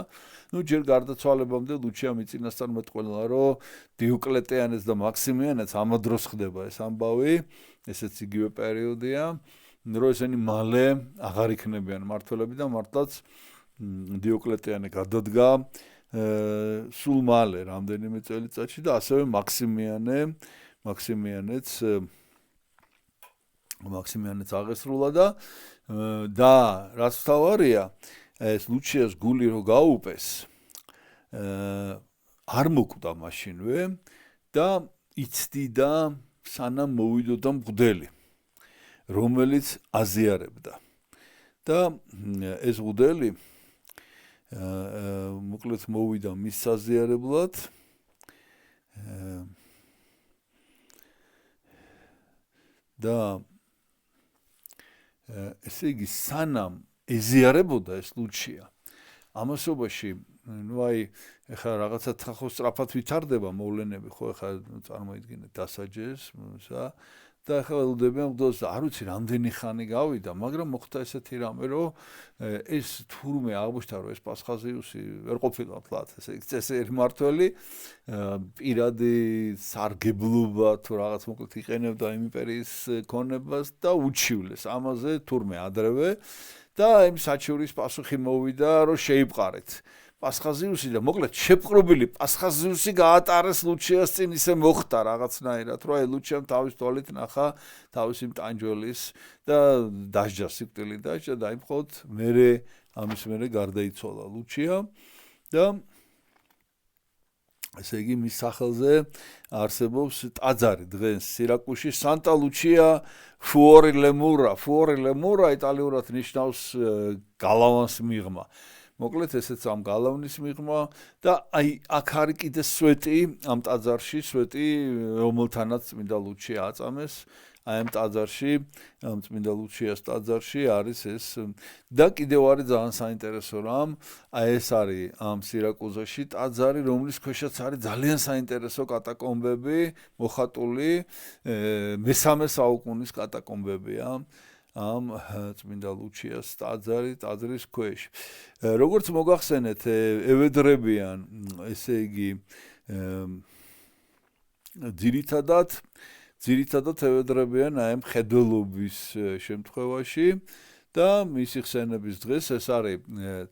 ნუ ჯერ გარდაცვალებამდე ლუჩია მიწინასთან მეტყველა რომ დიოკლეტიანეს და მაქსიმიანეს ამ დროს ხდება ეს ამბავი ესეც იგივე პერიოდია რომ ესენი მალე აღარ იქნებიან მმართველები და მართლაც დიოკლეტიანე გადადგა სულ მალე რამდენიმე წელიწადში და ასევე მაქსიმიანეც აღესრულა და რაც თავარია ეს ლუჩიას გული რო გაუპეს არ მოკვდა მაშინვე და იცდიდა სანამ მოვიდოდა მღვდელი რომელიც აზიარებდა და ეს მღვდელი მოკლედ მოვიდა მის საზიარებლად და ესე იგი სანამ ეზიარებოდა ეს ლუჩია ამასობაში ნუ აი ეხლა რაღაცა ხო სწრაფად ვითარდება მოვლენები ხო ეხლა წარმოიდგინეთ დასაჯეს და ახლა ველოდებიან მგდოს არ ვიცი რამდენი ხანი გავიდა, მაგრამ მოხდა ესეთი რამე, რომ ეს თურმე აღმოჩნდა, რომ ეს პასხაზიუსი ვერ ყოფილა თლათ, ესე იგი წესიერი მართველი, პირადი სარგებლობა თუ რაღაც მოკლედ იყენებდა იმ იმპერიის ქონებას და უჩივლეს ამაზე თურმე ადრევე და იმ საჩივრის პასუხი მოვიდა, რომ შეიპყარეთ. პასხაზიუსი და მოკლედ შეპყრობილი პასხაზიუსი გაატარეს ლუჩიას წინ ისე მოხდა რაღაცნაირად, რომ აი ლუჩიამ თავის თვალით ნახა თავისი მტანჯველის და დასჯა სიკვდილი დასჯა და აი მხოლოდ მერე ამის მერე გარდაიცვალა ლუჩია და ესე იგი მის სახელზე არსებობს ტაძარი დღეს სირაკუში სანტა ლუჩია ფუორი ლემურა იტალიურად ნიშნავს გალავანს მიღმა. მოკლედ ესეც ამ გალავნის მიღმა და აი აქ არის კიდე სვეტი ამ ტაძარში სვეტი რომელთანაც წმინდა ლუჩია აწამეს აი ამ ტაძარში ამ წმინდა ლუჩიას ტაძარში არის ეს და კიდევ არის ძალიან საინტერესო რამ აი ეს არის ამ სირაკუზაში ტაძარი რომლის ქვეშაც არის ძალიან საინტერესო კატაკომბები მოხატული მესამე საუკუნის კატაკომბებია ამ წმინდა ლუჩიას ტაძრის ქვეშ. როგორც მოგახსენეთ, ევედრებიან, ესე იგი, ძირითადად ევედრებიან აი მხედველობის შემთხვევაში და მისი ხსენების დღეს ეს არის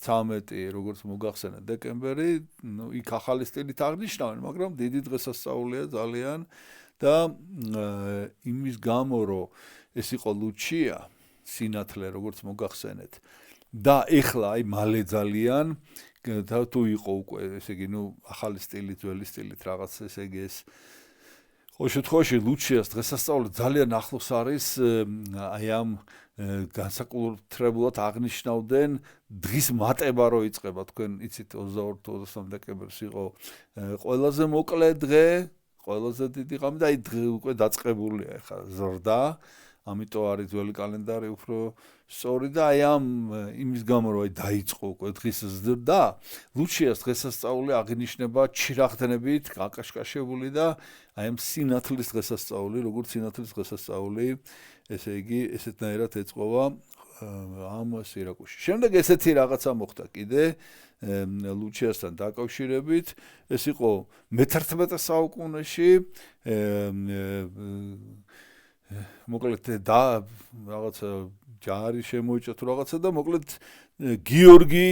13, როგორც მოგახსენეთ, დეკემბერი, ნუ იქ ახალი სტილით აღნიშნავენ, მაგრამ დიდი დღესასწაულია ძალიან და იმის გამო, რომ ეს იყო ლუჩია სინათლე როგორც მოგახსენეთ და ეხლა აი მალე ძალიან და თუ იყო უკვე ესე იგი ნუ ახალი სტილით ძველი სტილით რაღაც ესე იგი ეს ყოველ შემთხვევაში ლუჩიას დღესასწაული ძალიან ახლოს არის აი ამ განსაკუთრებულად აღნიშნავდნენ დღის მატება რო იწყება თქვენ იცით 22-23 დეკემბერს იყო ყველაზე მოკლე დღე ყველაზე დიდი ღამე და აი უკვე დაწყებულია ეხლა ზრდა ამიტომ არის ძველი კალენდარი უფრო სწორი და აი ამ იმის გამო რომ აი დაიწყო უკვე დღის ზრდა ლუჩიას დღესასწაული აღინიშნება ჩირაღდნებით გაკაშკაშებული და აი ამ სინათლის დღესასწაული როგორც სინათლის დღესასწაული ესე იგი ესეთნაირად ეწყობა ამ სირაკუში. შემდეგ ესეთი რაღაცა მოხდა კიდე ლუჩიასთან დაკავშირებით ეს იყო მე-11 საუკუნეში მოკლედ და რაღაცა ჯარი შემოიჭა თუ რაღაცა და მოკლედ გიორგი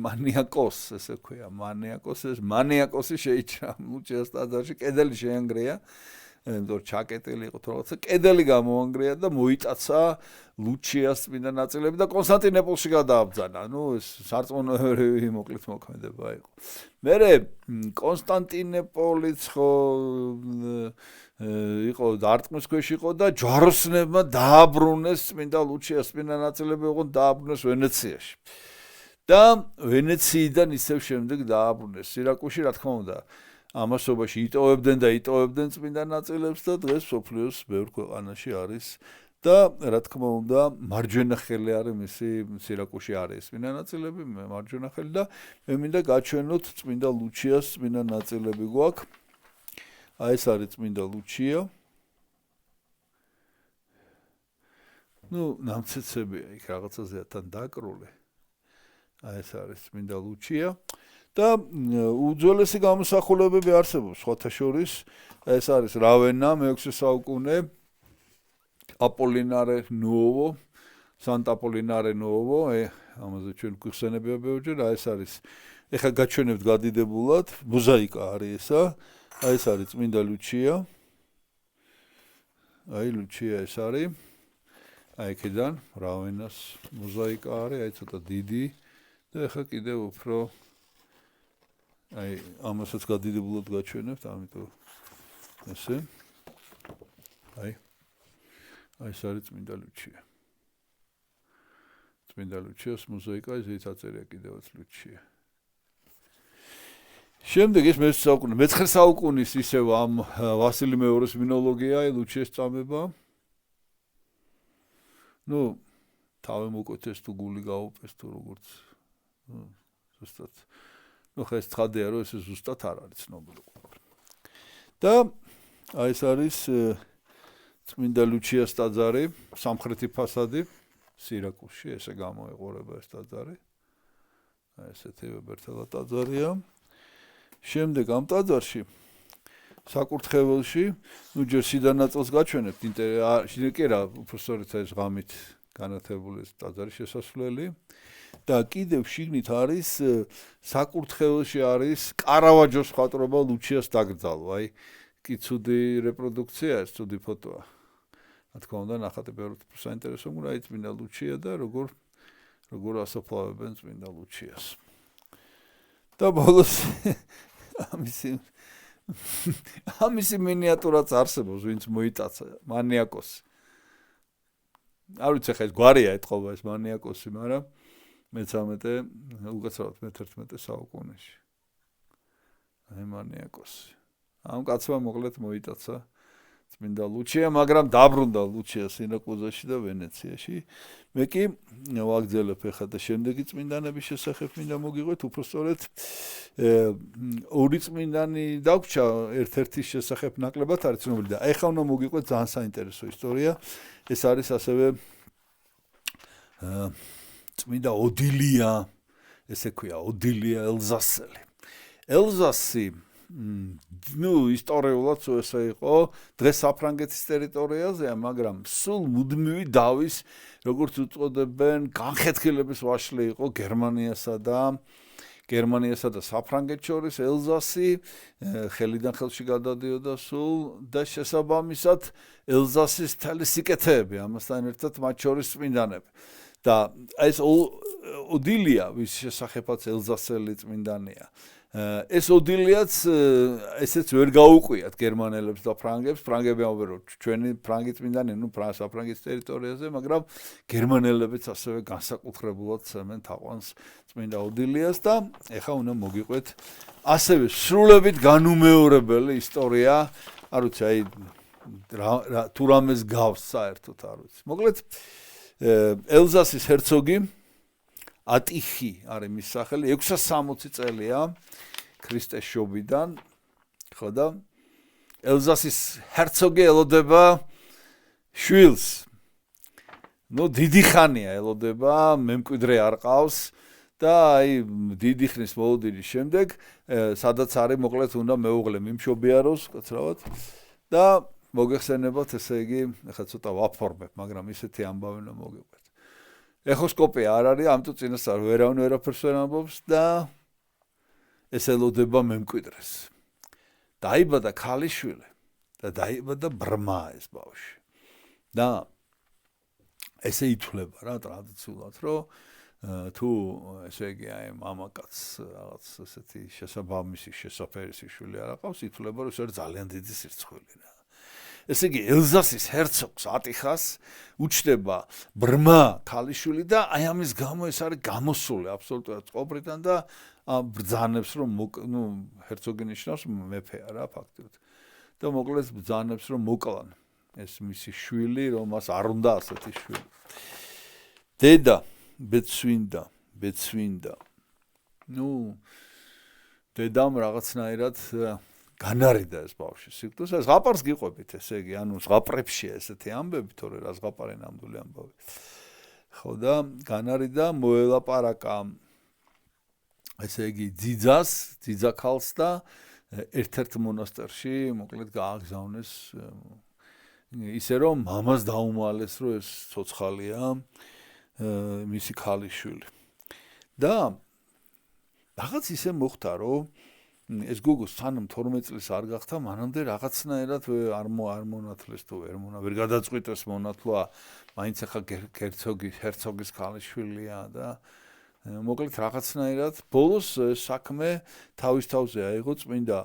მანიაკოს ესე ქვია მანიაკოსი შეიჭრა ლუჩიას ტაძარში კედელი შეანგრია იმიტომ ჩაკეტილი იყო თუ რაღაცა კედელი გამოანგრია და მოიტაცა ლუჩიას წმინდა ნაწილები და კონსტანტინოპოლში გადააბრძანა ნუ ეს სარწმუნოებრივი მოკლედ მოქმედება იყო მერე კონსტანტინოპოლიც ხო იყო დარტყმის ქვეშ იყო და ჯვაროსნებმა დააბრუნეს წმინდა ლუჩიას წმინდა ნაწილები ოღონდ დააბრუნეს ვენეციაში და ვენეციიდან ისევ შემდეგ დააბრუნეს სირაკუში რა თქმა უნდა ამასობაში იტოვებდნენ წმინდა ნაწილებს და დღეს მსოფლიოს ბევრ ქვეყანაში არის და რა თქმა უნდა მარჯვენა ხელი არის მისი სირაკუში არის წმინდა ნაწილები მარჯვენა ხელი და მე მინდა გაჩვენოთ წმინდა ლუჩიას წმინდა ნაწილები გვაქვს აი ეს არის წმინდა ლუჩია ნუ ნამცეცებია იქ რაღაცაზეა თან დაკრული აი ეს არის წმინდა ლუჩია და უძველესი გამოსახულებები არსებობს სხვათა შორის ეს არის რავენა მე-6 საუკუნე აპოლინარე ნუოვო სანტა აპოლინარე ნუოვო ამაზე ჩვენ გვიხსენებია ბევრჯერ აი ეს არის ეხლა გაჩვენებთ გადიდებულად მოზაიკა არის ესა აი ეს არის წმინდა ლუჩია აი ლუჩია ეს არის აი აქედან რავენას მოზაიკა არის აი ცოტა დიდი და ეხლა კიდევ უფრო აი ამასაც გადიდებულად გაჩვენებთ ამიტომ ესე აი ეს არის წმინდა ლუჩია წმინდა ლუჩიას მოზაიკა ზეც აწერია კიდევაც ლუჩია შემდეგ ეს მე-9 საუკუნის ისევ ამ ვასილი მეორის მინოლოგია ლუჩიას წამება ნუ თავი მოკვეთეს თუ გული გაუპეს თუ როგორც ზუსტად. ნუ ხა ეს ცხადია, რომ ეს ზუსტად არ არის ცნობილი. და აი ეს არის წმინდა ლუჩიას ტაძარი, სამხრეთი ფასადი სირაკუსში, ესე გამოიყურება ეს ტაძარი. აი ესეთი ვებერთელა ტაძარია. შემდეგ ამ ტაძარში საკურთხეველში, ნუ ჯერ შიდა ნაწილს გაჩვენებთ, შიდა კი რა, უბრალოდ ეს ღამით განათებული ეს ტაძარი შესასვლელი და კიდევ შიგნით არის საკურთხეველში არის კარავაჯოს მხატვრობა ლუჩიას დაკრძალვა, აი კი ცუდი რეპროდუქცია, ეს ცუდი ფოტოა. რა თქმა უნდა, ნახატი ბევრად საინტერესო, აი წმინდა ლუჩია და როგორ ასაფლავებენ წმინდა ლუჩიას. და ბოლოს ამისი მინიატურაც არსებობს, ვინც მოიტაცა, მანიაკოსი. არ ვიცი ხა ეს გვარია ეთყობა ეს მანიაკოსი, მაგრამ მე-13 უკაცრავად მე-11 საუკუნეში. აი მანიაკოსი. ამ კაცმა მოკლედ მოიტაცა წმინდა ლუჩია, მაგრამ დაბრუნდა ლუჩია სირაკუზაში და ვენეციაში. მე კი ვაგრძელებ ახლა და შემდეგი წმინდანების შესახებ მინდა მოგიყვეთ, უბრალოდ ორი წმინდანი დაგვრჩა ერთ-ერთის შესახებ ნაკლებად არის ცნობილი და ახლა უნდა მოგიყვეთ ძალიან საინტერესო ისტორია. ეს არის ასევე წმინდა ოდილია, ესე ქვია, ოდილია ელზასელი. ელზასი ნუ ისტორიულად ესე იყო დღეს საფრანგეთის ტერიტორიაზეა, მაგრამ სულ მუდმივი დავის, როგორც უწოდებენ, განხეთქილების ვაშლი იყო გერმანიასა და საფრანგეთს შორის ელზასი ხელიდან ხელში გადადიოდა სულ და შესაბამისად ელზასის მთელი სიკეთეები, ამასთან ერთად მათ შორის წმინდანები. და ეს ოდილია, ვის შესახებაც ელზასელი წმინდანია. ეს ოდილიაც ესეც ვერ გაუყვიათ გერმანელებს და ფრანგებს, ფრანგები ამბობენ, რომ ჩვენი ფრანგი წმინდანი, ნუ საფრანგეთის ტერიტორიაზე, მაგრამ გერმანელებიც ასევე განსაკუთრებულად ცემენ თაყვანს წმინდა ოდილიას და ეხლა უნდა მოგიყვეთ ასევე სრულებით განუმეორებელი ისტორია, არ ვიცი, აი თუ რამეს გავს საერთოდ არ ვიცი. მოკლედ ელზასის ჰერცოგი ატიხი არის მის სახელი, 660 წელია ქრისტეს შობიდან, ხო და ელზასის ჰერცოგი ელოდება შვილს. ნუ დიდი ხანია ელოდება, მემკვიდრე არ ყავს და აი დიდი ხნის მოლოდინის შემდეგ, სადაც არის მოკლედ უნდა მეუღლე მიმშობიაროს, კაცრავად და მოგეხსენებათ, ესე იგი, ახლა ცოტა ვაფორმებ, მაგრამ ისეთი ამბავი უნდა მოგიყვეთ. ეხოსკოპია არ არის, ამიტომ წინასწარ ვერავინ ვერაფერს ვერ ამბობს და ეს ელოდება მემკვიდრეს. დაიბადა ქალიშვილი და დაიბადა ბრმა ეს ბავშვი. და ესე ითვლება რა ტრადიციულად, რომ თუ ესე იგი აი მამაკაც რაღაც ესეთი შესაბამისი შესაფერისი შვილი არ აყავს, ითვლება რომ ეს არის ძალიან დიდი სირცხვილი რა. ესე იგი ელზასის ჰერცოგს ატიხას უჩნდება ბრმა ქალიშვილი და აი ამის გამო ეს არის გამოსული აბსოლუტურად წყობრიდან და ბრძანებს რომ ნუ ჰერცოგი ნიშნავს მეფეა რა ფაქტობრივად და მოკლედ ბრძანებს რომ მოკლან ეს მისი შვილი რომ მას არ უნდა ასეთი შვილი. დედა ბეცვინდა ნუ დედამ რაღაცნაირად განარიდა ეს ბავშვი სიკვდილს, ეს ზღაპარს გიყვებით, ესე იგი, ანუ ზღაპრებშია ესეთი ამბები, თორე რა ზღაპარი ნამდვილი ამბავი. ხო და განარიდა, მოელაპარაკა ესე იგი ძიძაქალს და ერთ-ერთ მონასტერში მოკლედ გააგზავნეს ისე რომ მამას დაუმალეს, რომ ეს ცოცხალია მისი ქალიშვილი. და რაღაც ისე მოხდა, რომ ეს გოგოს სანამ 12 წლის არ გახდა, მანამდე რაღაცნაირად არ მონათლეს თუ ვერ გადაწყვიტეს მონათლა, მაინც ახლა ჰერცოგის ქალიშვილია და მოკლედ რაღაცნაირად ბოლოს საქმე თავის თავზე აიღო წმინდა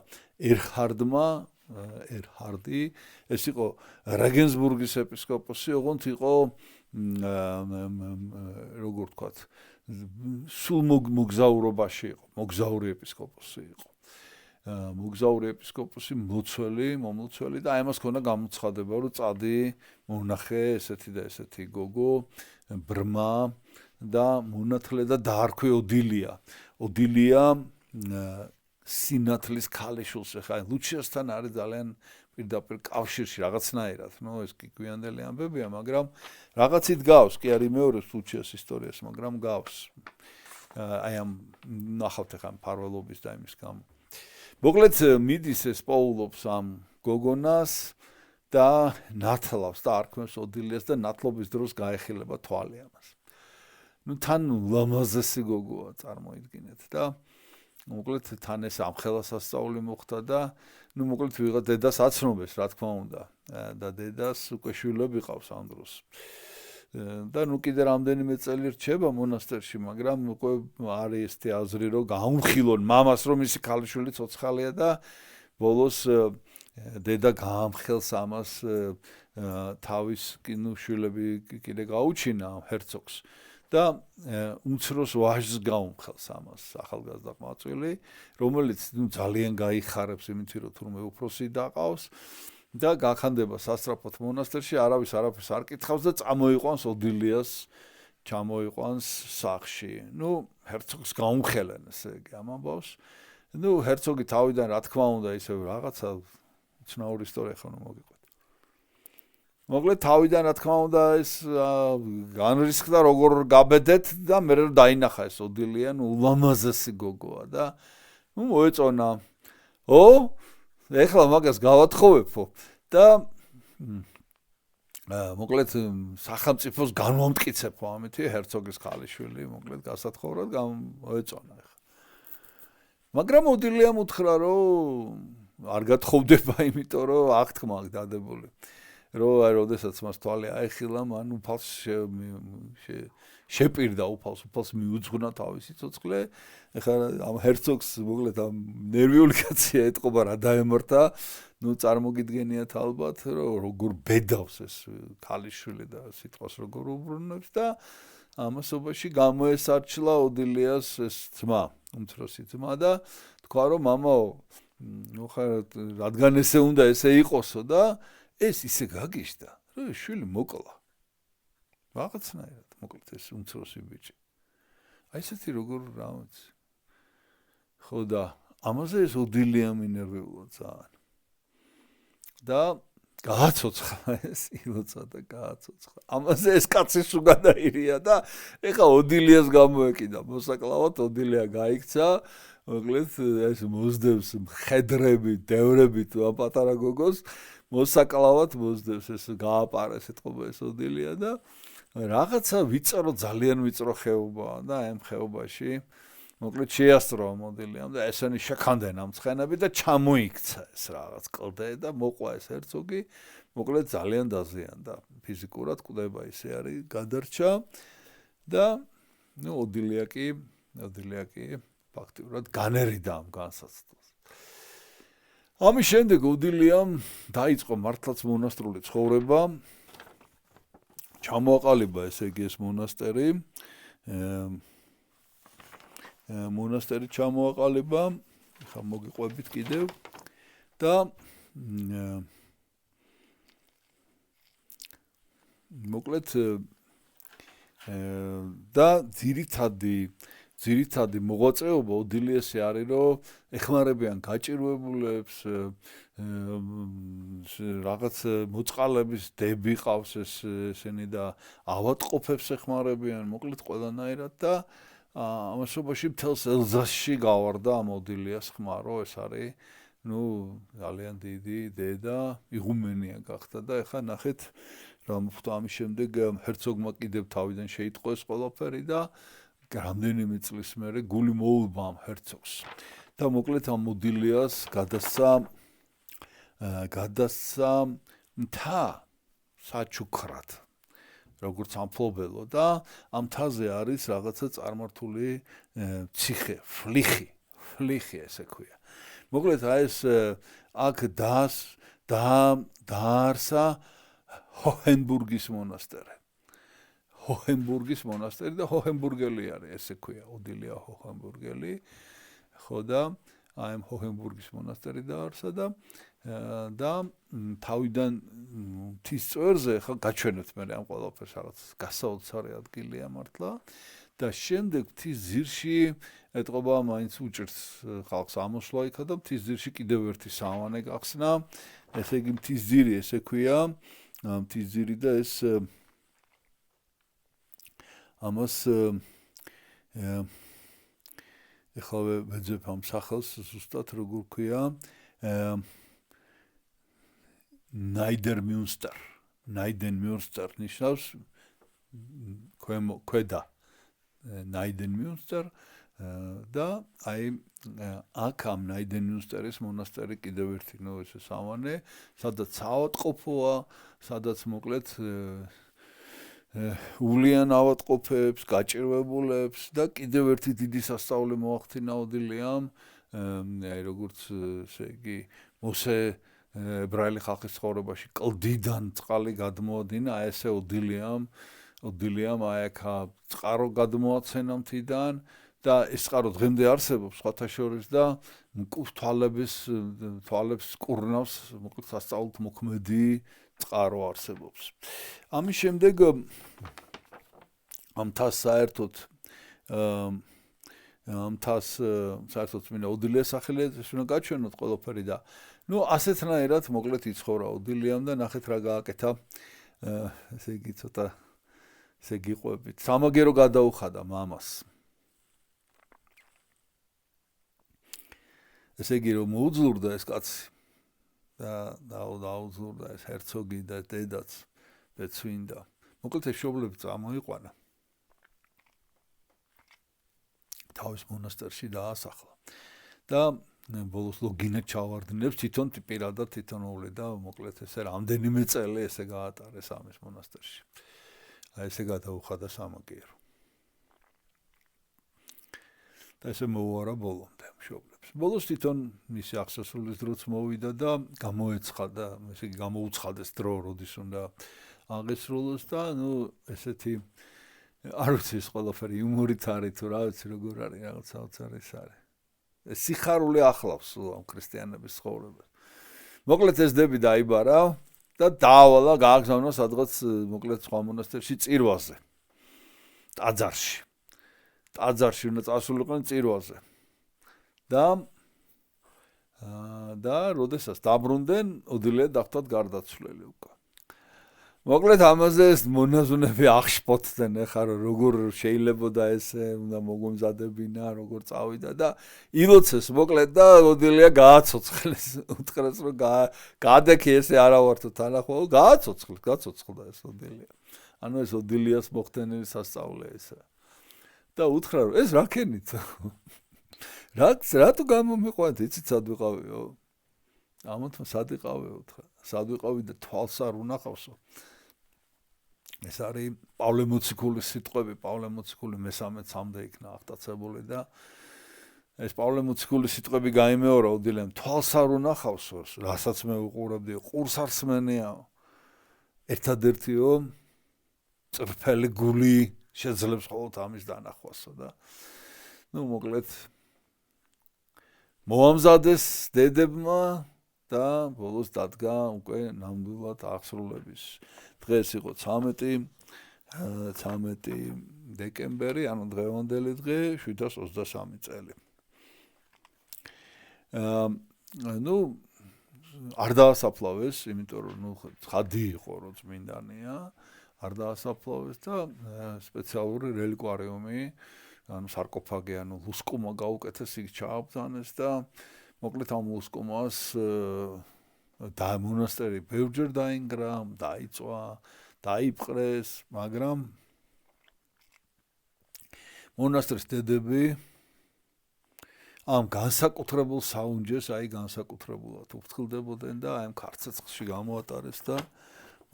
ერჰარდი, ეს იყო რეგენსბურგის ეპისკოპოსი, ოღონდ იყო როგორ ვთქვათ, სულ მოგზაურობაში იყო, მოგზაური ეპისკოპოსი იყო. მოგზაური ეპისკოპოსი მომლოცველი და აი ამას ქონდა გამოცხადება, რომ წადი მონახე ესეთი და ესეთი გოგო ბრმა და მონათლე და დაარქვე ოდილია. ოდილია სინათლის ქალიშვილს ეხა ლუჩიასთან არის ძალიან პირდაპირ კავშირში რაღაცნაირად. ეს კი გვიანდელი ამბებია, მაგრამ რაღაცით გავს, კი არ იმეორებს ლუჩიას ისტორიას, მაგრამ გავს. აი ამ ნახავთ ეხა მფარველობის და იმის გამო. მოკლედ მიდის ეს პოულობს ამ გოგონას და ნათლავს და არქმევს ოდილიას და ნათლობის დროს გაეხილება თვალი ამას. თან ლამაზესი გოგოა წარმოიდგინეთ და მოკლედ თან ეს ამხელა სასწაული მოხდა და მოკლედ ვიღა დედას აცნობეს რა თქმა უნდა და დედას უკვე შვილები ყავს ამ დროს. და კიდე რამდენიმე წელი რჩება მონასტერში, მაგრამ უკვე არის ესეთი აზრი, რომ გაუმხილონ მამას, რომ მისი ქალიშვილი ცოცხალია და ბოლოს დედა გაამხელს ამას თავის შვილები კიდე გაუჩინა ჰერცოგს და უმცროს ვაჟს გაუმხელს ამას ახალგაზრდა ყმაწვილი, რომელიც ძალიან გაიხარებს იმით, რომ თურმე უფროსი დაყავს და გახანდება სასწრაფოდ მონასტერში, არავის არაფერს არ კითხავს და წამოიყვანს ოდილიას, ჩამოიყვანს სახლში. ჰერცოგს გაუმხელენ ესე იგი ამ ამბავს. ჰერცოგი თავიდან რა თქმა უნდა ისე რაღაცა ცნაური ისტორია ხომ მოგიყვეთ. მოკლედ თავიდან რა თქმა უნდა ეს განრისხდა როგორ გაბედეთ და მე რომ დაინახა ეს ოდილია, ულამაზესი გოგოა და მოეწონა. ეხლა მაგას გავათხოვებო და მოკლედ სახელმწიფოს განვამტკიცებო ამითი ჰერცოგის ქალიშვილი, მოკლედ გასათხოვრად მოეწონა ეხლა. მაგრამ ოდილიამ უთხრა, რომ არ გათხოვდება, იმიტომ რომ აღთქმა აქვს დადებული. რომ როდესაც მას თვალი აეხილა, მან უფალს შეპირდა უფალს მიუძღვნა თავისი ცოცხლე. ეხლა ამ ჰერცოგს მოკლედ ამ ნერვიული კაცია ეთყობა რა დაემართა, წარმოგიდგენიათ ალბათ, რომ როგორ ბედავს ეს ქალიშვილი და სიტყვას როგორ უბრუნებს და ამასობაში გამოესარჩლა ოდილიას ეს ძმა, უმცროსი ძმა და თქვა, რომ მამაო, რადგან ესე უნდა ესე იყოსო და ეს ისე გაგიშდა, რომ შვილი მოკლა. რაღაცნაირად მოკლედ ეს უმცროსი ბიჭი. აი ესეთი როგორ რამაც. ხო და ამაზე ეს ოდილია მინერვეულა ძალიან. და გააცოცხლა ეს ილოცა და გააცოცხლა. ამაზე ეს კაცი სულ გადაირია და ეხა ოდილიას გამოეკიდა. მოსაკლავად ოდილია გაიქცა, მოკლედ ეს მოსდევს მხედრები, დევრებით პატარა გოგოს. მოსაკლავად მოსდევს ეს გააპარეს ეთყობა ეს ოდილია და რაღაცა ვიწრო ძალიან ვიწრო ხეობაა და ამ ხეობაში მოკლედ შეასწრო ოდილიამ და ესენი შეხანდენ ამ ცხენები და ჩამოიქცა ეს რაღაც კლდე და მოყვა ეს ჰერცოგი მოკლედ ძალიან დაზიანდა ფიზიკურად კვდება ისე არის გადარჩა და ოდილია კი ფაქტიურად განერიდა ამ განსაცდელს. ამის შემდეგ ოდილიამ დაიწყო მართლაც მონასტრული ცხოვრება. ჩამოაყალიბა ესე იგი ეს მონასტერი. მონასტერი ჩამოაყალიბა. ხა მოგიყვებით კიდევ და მოკლედ და ძირითადი მოღვაწეობა ოდილიასი არის, რომ ეხმარებიან გაჭირვებულებს, რაღაც მოწყალების დები ყავს ესენი და ავადმყოფებს ეხმარებიან, მოკლედ ყველანაირად და ამასობაში მთელს ელზასში გავარდა ამ ოდილიას ხმა, რომ ეს არის ძალიან დიდი დედა, იღუმენია გახდა და ეხლა ნახეთ რა მოხდა ამის შემდეგ ჰერცოგმა კიდევ თავიდან შეიტყო ეს ყველაფერი და რამდენიმე წლის მერე გული მოულბა ამ ჰერცოგს და მოკლედ ამ ოდილიას გადასცა მთა საჩუქრად როგორც ამფლობელო და ამ მთაზე არის რაღაცა წარმართული ციხე, ფლიხი ესე ქვია. მოკლედ აი ეს აქ დაარსა ჰოჰენბურგის მონასტერი. ჰოჰენბურგის მონასტერი და ჰოჰენბურგელი არის, ესე ქვია, ოდილია ჰოჰენბურგელი. ხო და აი ამ ჰოჰენბურგის მონასტერი დაარსა და თავიდან მთის წვერზე ხა გაჩვენებთ მე ამ ყველაფერს რაღაც გასაოცარი ადგილია მართლა და შემდეგ მთის ძირში ეტყობა მაინც უჭირს ხალხს ამოსვლა იქა და მთის ძირში კიდევ ერთი სავანე გახსნა ესე იგი მთის ძირი ესე ქვია მთის ძირი და ეს ამას ეხლა ვეძებ ამ სახელს ზუსტად როგორ ქვია ნაიდენმიუნსტერ ნიშნავს ქვედა ნაიდენმიუნსტერ და აი აქ ამ ნაიდენმიუნსტერის მონასტერი კიდევ ერთი ესე სავანე სადაც ავადმყოფოა სადაც მოკლედ ულიან ავადმყოფებს გაჭირვებულებს და კიდევ ერთი დიდი სასწაული მოახდინა ოდილიამ აი როგორც ესე იგი მოსე ებრაელი ხალხის ცხოვრებაში კლდიდან წყალი გადმოადინა აი ესე ოდილიამ აი აქ წყარო გადმოაცენა მთიდან და ეს წყარო დღემდე არსებობს სხვათა შორის და თვალებს კურნავს მოკლედ სასწაულთ მოქმედი წყარო არსებობს ამის შემდეგ ამ თას საერთოდ წმინდა ოდილიას სახელი უნდა გაჩვენოთ ყველაფერი და ნუ ასეთნაირად მოკლედ იცხოვრა ოდილიამ და ნახეთ რა გააკეთა ესე იგი ცოტა ესე გიყვებით სამაგერო გადაუხადა მამას ესე იგი რომ მოუძლურდა ეს კაცი და დაუძლურდა ეს ჰერცოგი და დედაც ბეცვინდა მოკლედ ეს შობლები წამოიყვანა თავის მონასტერში დაასახლა და ბოლოს ლოგინა ჩავარდნებს თვითონ პირადად თვითონული და მოკლედ ესე რამდენიმე წელი ესე გაატარეს ამის მონასტერში აი ესე გადაუხადა სამაგერო და ესე მოუარა ბოლომდე მშობლებს ბოლოს თვითონ მისი აღსასრულის დროც მოვიდა და გამოეცხადა ესე იგი გამოუცხადეს დრო როდის უნდა აღესრულოს და ნუ ესეთი არ ვიცი ეს ყველაფერი იუმორით არის თუ რა ვიცი როგორ არის რაღაც საოცარი ეს არის სიხარული ახლავს ამ ქრისტიანების ცხოვრებას მოკლედ ეს დები დაიბარა და დაავალა გააგზავნა სადღაც მოკლედ სხვა მონასტერში წირვაზე ტაძარში უნდა წასულიყვნენ წირვაზე და როდესაც დაბრუნდნენ ოდილია დახვდათ გარდაცვლილი უკვე მოკლედ ამაზე ეს მონაზვნები აღშფოთდნენ ეხლა როგორ შეიძლებოდა ესე უნდა მოგვემზადებინა როგორ წავიდა და ილოცეს მოკლედ და ოდილია გააცოცხლეს უთხრეს რომ გადაკი ესე არა ვართო თანახმო გაცოცხლდა ეს ოდილია ანუ ეს ოდილიას მოხდენილი სასწაული ესა და უთხრა რომ ეს რა ქენით რატო გამომიყვანთ იცით სად ვიყავიო ამოთმა სად იყავე უთხრა სად ვიყავი და თვალს არ უნახავსო ეს არის პავლე მოციქულის სიტყვები პავლე მოციქული მე-13-მდე იქნა აღტაცებული და ეს პავლე მოციქულის სიტყვები გაიმეორა ოდილიამ თვალს არ უნახავსო რასაც მე ვუყურებდი ყურს არ სმენიაო ერთადერთიო წრფელი გული შეძლებს ხოლმე ამის დანახვასო და ნუ მოკლედ მოამზადეს დედებმა და ბოლოს დადგა უკვე ნამდვილად აღსრულების დღეს იყო 13 დეკემბერი ანუ დღევანდელი დღე 723 წელი ნუ არ დაასაფლავეს იმიტომ რომ ნუ ხადი იყო რომ წმინდანია არ დაასაფლავეს და სპეციალური რელიკვარიუმი ანუ სარკოფაგი ანუ ლუსკუმა გაუკეთეს იქ ჩააბრძანეს და მოკლედ ამ ლუსკუმას და მონასტერი ბევრჯერ დაინგრა, დაიწვა, დაიპყრეს, მაგრამ მონასტრის დედები ამ განსაკუთრებულ საუნჯეს აი განსაკუთრებულად უფრთხილდებოდნენ და აი ამ ქარცეცხლში გამოატარეს და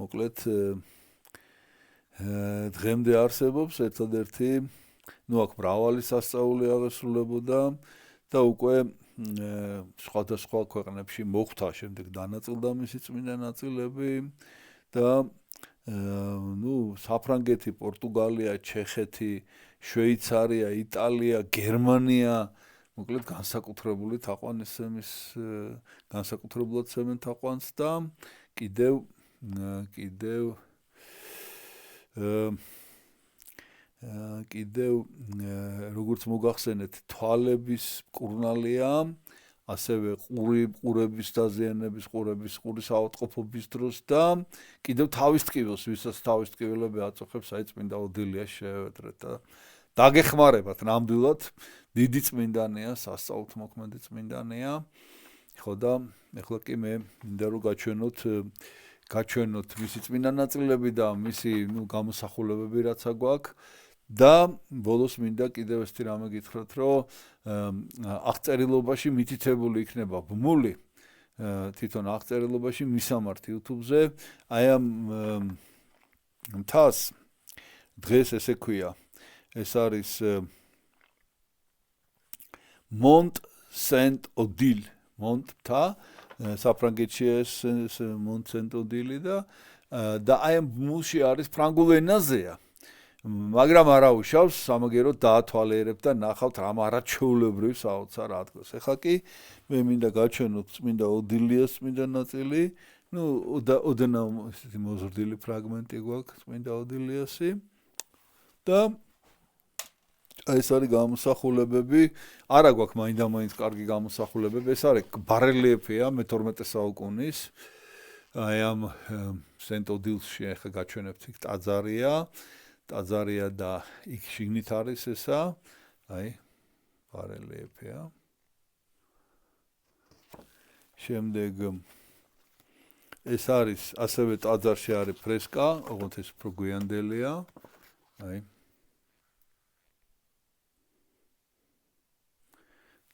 მოკლედ დღემდე არსებობს ერთადერთი ნუ აქ მრავალი სასწაული აღესრულებოდა და უკვე სხვადასხვა ქვეყნებში მოხვდა შემდეგ დანაწილდა მისი წმინდა ნაწილები და ნუ საფრანგეთი, პორტუგალია, ჩეხეთი, შვეიცარია, იტალია, გერმანია მოკლედ განსაკუთრებული თაყვანის მის განსაკუთრებულად სემენ თაყვანს და კიდევ როგორც მოგახსენეთ თვალების მკურნალია ასევე ყურების დაზიანების, ყურის ავადმყოფობის დროს და კიდევ თავის ტკივილს, ვისაც თავის ტკივილები აწუხებს, აი წმინდა ოდილიას შეევედრეთ და დაგეხმარებათ ნამდვილად დიდი წმინდანია, სასწაულთმოქმედი წმინდანია. ხო და ეხლა კი მე მინდა რომ გაჩვენოთ მისი წმინდა ნაწილები და მისი გამოსახულებები რაც აგვაქვს. და ბოლოს მინდა კიდევ ერთი რამე გითხრათ, რომ აღწერილობაში მითითებული იქნება ბმული თვითონ აღწერილობაში მისამართ YouTube-ზე. აი ამ მთას დღეს ესე ქვია. ეს არის Mont Saint-Odile. მთა საფრანგეთშია ეს Mont Saint-Odile და აი ამ ბმულში არის ფრანგულ ენაზეა. მაგრამ არა უშავს სამაგეროდ დაათვალიერებ და ნახავთ რამ არაჩვეულებრივ საოცარ ადგილს. ეხლა კი მე მინდა გაჩვენოთ წმინდა ოდილიას წმინდა ნაწილი. ოდენა ესეთი მოზრდილი ფრაგმენტი გვაქვს წმინდა ოდილიასი და ეს არის გამოსახულებები. არა გვაქვს მაინდა-მაინც კარგი გამოსახულებები. ეს არის ბარელიეფია მე-12 საუკუნის. აი ამ სენტ-ოდილში ახლა გაჩვენებთ იქ ტაძარია და იქ შიგნით არის ესა. აი ბარელიეფია. შემდეგ ეს არის ასევე ტაძარში არის ფრესკა, ოღონდ ეს უფრო გვიანდელია. აი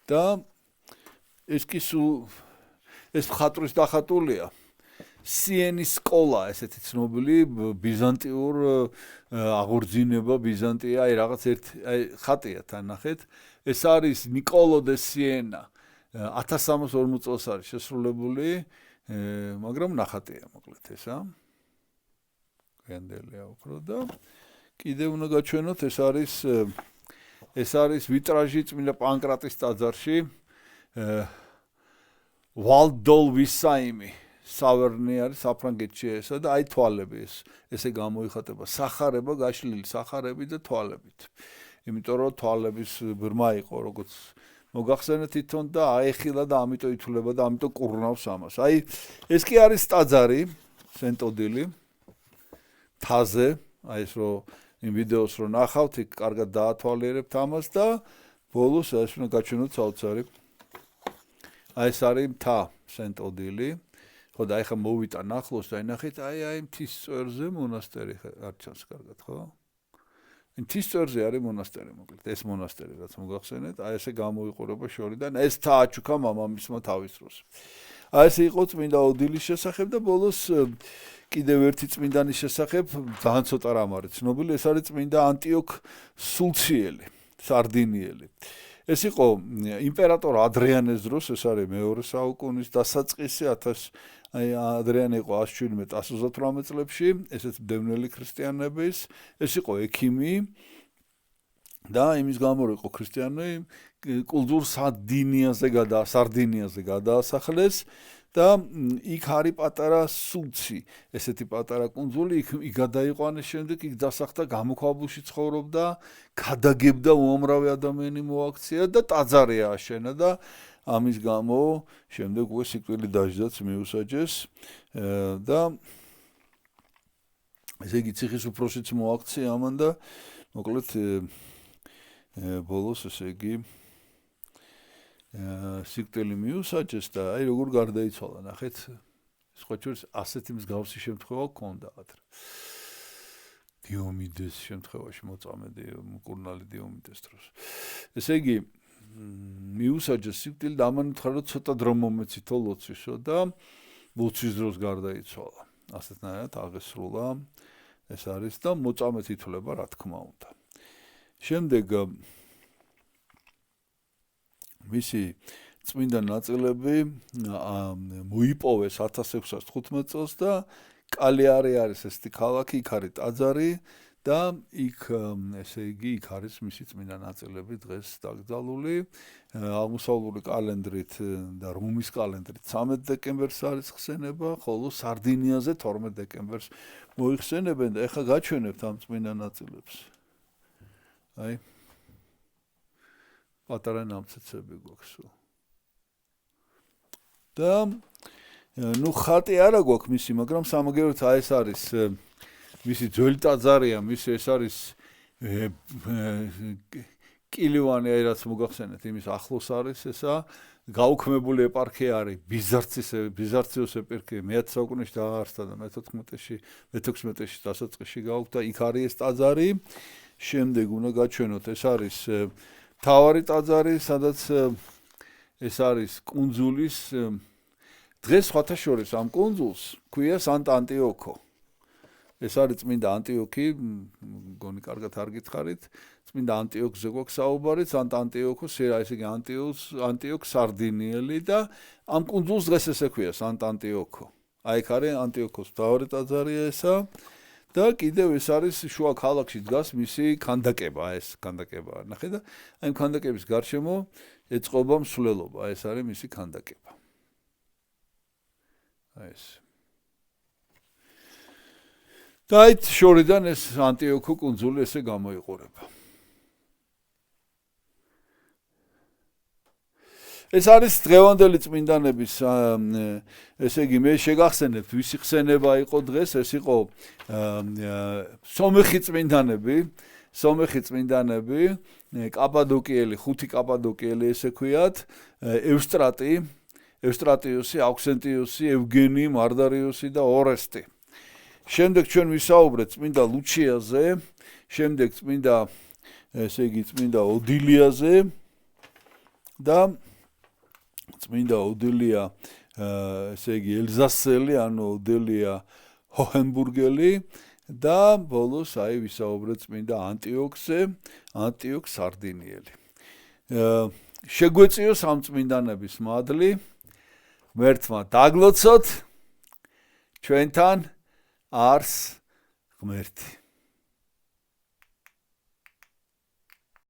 და ეს კი სულ ეს ხატვის დახატულია. სიენის სკოლა, ესეთი ცნობილი ბიზანტიურ აღორძინება ბიზანტია, აი რაღაც აი ხატია თან ნახეთ. ეს არის ნიკოლო დე სიენა. 1340 წელს არის შესრულებული, მაგრამ ნახატია მოკლედ ესა. გვიანდელია უფრო და კიდევ უნდა გაჩვენოთ ეს არის ვიტრაჟი წმინდა პანკრატის ტაძარში. ვალდოლვისაიმი სავერნი არის საფრანგეთში ესა და აი თვალები ესე გამოიხატება სახარება გაშლილი სახარები და თვალებით. იმიტომ რომ თვალების ბრმა იყო როგორც მოგახსენეთ თვითონ და აეხილა და ამიტომ ითვლება და ამიტომ კურნავს ამას. აი ეს კი არის ტაძარი სენტ-ოდილი თაზე, აი ეს რომ იმ ვიდეოს რო ნახავთ, იქ კარგად დაათვალიერებთ ამას და ბოლოს ეს უნდა გაჩვენოთ საოცარი. აი ეს არის მთა სენტ-ოდილი. ხო და ახლა მოვიტან ახლოს და ნახეთ აი მთის წვერზე მონასტერი არ ჩანს კარგად, ხო? მთის წვერზე არის მონასტერი მოკლედ, ეს მონასტერი რაც მოგახსენეთ, აი ესე გამოიყურება შორიდან, ეს თა აჩუქა მამამისმა თავის დროს. აი ესე იყო წმინდა ოდილის შესახებ და ბოლოს კიდევ ერთი წმინდანის შესახებ ძალიან ცოტა რამ არის ცნობილი, ეს არის წმინდა ანტიოქ სულციელი, სარდინიელი. ეს იყო იმპერატორ ადრიანეს დროს, ეს არის მეორე საუკუნის დასაწყისი, აი ადრიანე იყო 117-138 წლებში, ესეც მდევნელი ქრისტიანების, ეს იყო ექიმი და იმის გამო იყო ქრისტიანი, კულტურ სარდინიაზე გადაასახლეს და იქ არის პატარა სულცი, ესეთი პატარა კუნძული, იქ გადაიყვანეს შემდეგ, იქ დასახლდა, გამოქვაბულში ცხოვრობდა, გადაგებდა უამრავი ადამიანი მოაქცია და ტაძარი ააშენა და ამის გამო შემდეგ უკვე სიკვდილი დაჟდაც მიუსაჯეს და ესე იგი ციხის უფროსიც მოაქცია ამან და მოკლედ ბოლოს ესე იგი სიკვდილი მიუსაჯეს და აი როგორ გარდაიცვალა ნახეთ სხვა შორის ასეთი მსგავსი შემთხვევა ჰქონდა ადრე დიომიდეს შემთხვევაში მოწამედი მკურნალი დიომიდეს დროს ესე იგი მიუსაჯეს სიკვდილი და ამან უთხრა რომ ცოტა დრო მომეცითო ლოცვისო და ლოცვის დროს გარდაიცვალა ასეთნაირად აღესრულა ეს არის და მოწამეთ ითვლება რა თქმა უნდა შემდეგ მისი წმინდა ნაწილები მოიპოვეს 1615 წელს და კალიარი არის ესეთი ქალაქი, იქ არის ტაძარი და იქ ესე იგი იქ არის მისი წმინდა ნაწილები დღეს დაკრძალული აღმოსავლური კალენდრით და რომის კალენდრით 13 დეკემბერს არის ხსენება, ხოლო სარდინიაზე 12 დეკემბერს მოიხსენებენ და ეხლა გაჩვენებთ ამ წმინდა ნაწილებს. აი პატარა ნამცეცები გვაქვს. და ნუ ხატი არა გვაქვს მისი, მაგრამ სამაგეროთ აი ეს არის მისი ძველი ტაძარია, მისი ეს არის კილივანი, აი რაც მოგახსენეთ, იმის ახლოს არის ესა, გაუქმებული ეპარქია არის ბიზარციოს ეპარქია, მე-10 საუკუნეში დააარსა და მე-16-ში დასაწყისში გაუქმდა, იქ არის ეს ტაძარი. შემდეგ უნდა გაჩვენოთ, ეს არის მთავარი ტაძარი, სადაც ეს არის კუნძულის დღეს სხვათა შორის ამ კუნძულს ქვია სანტ-ანტიოქო. ეს არის წმინდა ანტიოქი, მგონი კარგად არ გითხარით, წმინდა ანტიოქზე გვაქვს საუბარი, სანტ-ანტიოქოს, ესე იგი ანტიოქ სარდინიელი და ამ კუნძულს დღეს ესე ქვია სანტ-ანტიოქო. აი იქ არის ანტიოქოს მთავარი ტაძარია ესა და კიდევ ეს არის შუა ქალაქში დგას მისი ქანდაკება, ეს ქანდაკება. ნახე და აი ამ ქანდაკების გარშემო ეწყობა მსვლელობა, ეს არის მისი ქანდაკება. აი ეს. და აი შორიდან ეს ანტიოქო კუნძული ესე გამოიყურება. ეს არის დღევანდელი წმინდანების ესე იგი მე შეგახსენებთ ვისი ხსენება იყო დღეს ეს იყო სომეხი წმინდანები კაპადოკიელი 5 კაპადოკიელი ესე ქვიათ ევსტრატიუსი ავქსენტიუსი ევგენი მარდარიუსი და ორესტი შემდეგ ჩვენ ვისაუბრეთ წმინდა ლუჩიაზე შემდეგ წმინდა ესე იგი წმინდა ოდილიაზე და წმინდა ოდილია ესე იგი ელზასელი ანუ ოდილია ჰოჰენბურგელი და ბოლოს აი ვისაუბრეთ წმინდა ანტიოქზე ანტიოქ სარდინიელი შეგვეწიოს ამ წმინდანების მადლი ღმერთმა დაგლოცოთ ჩვენთან არს ღმერთი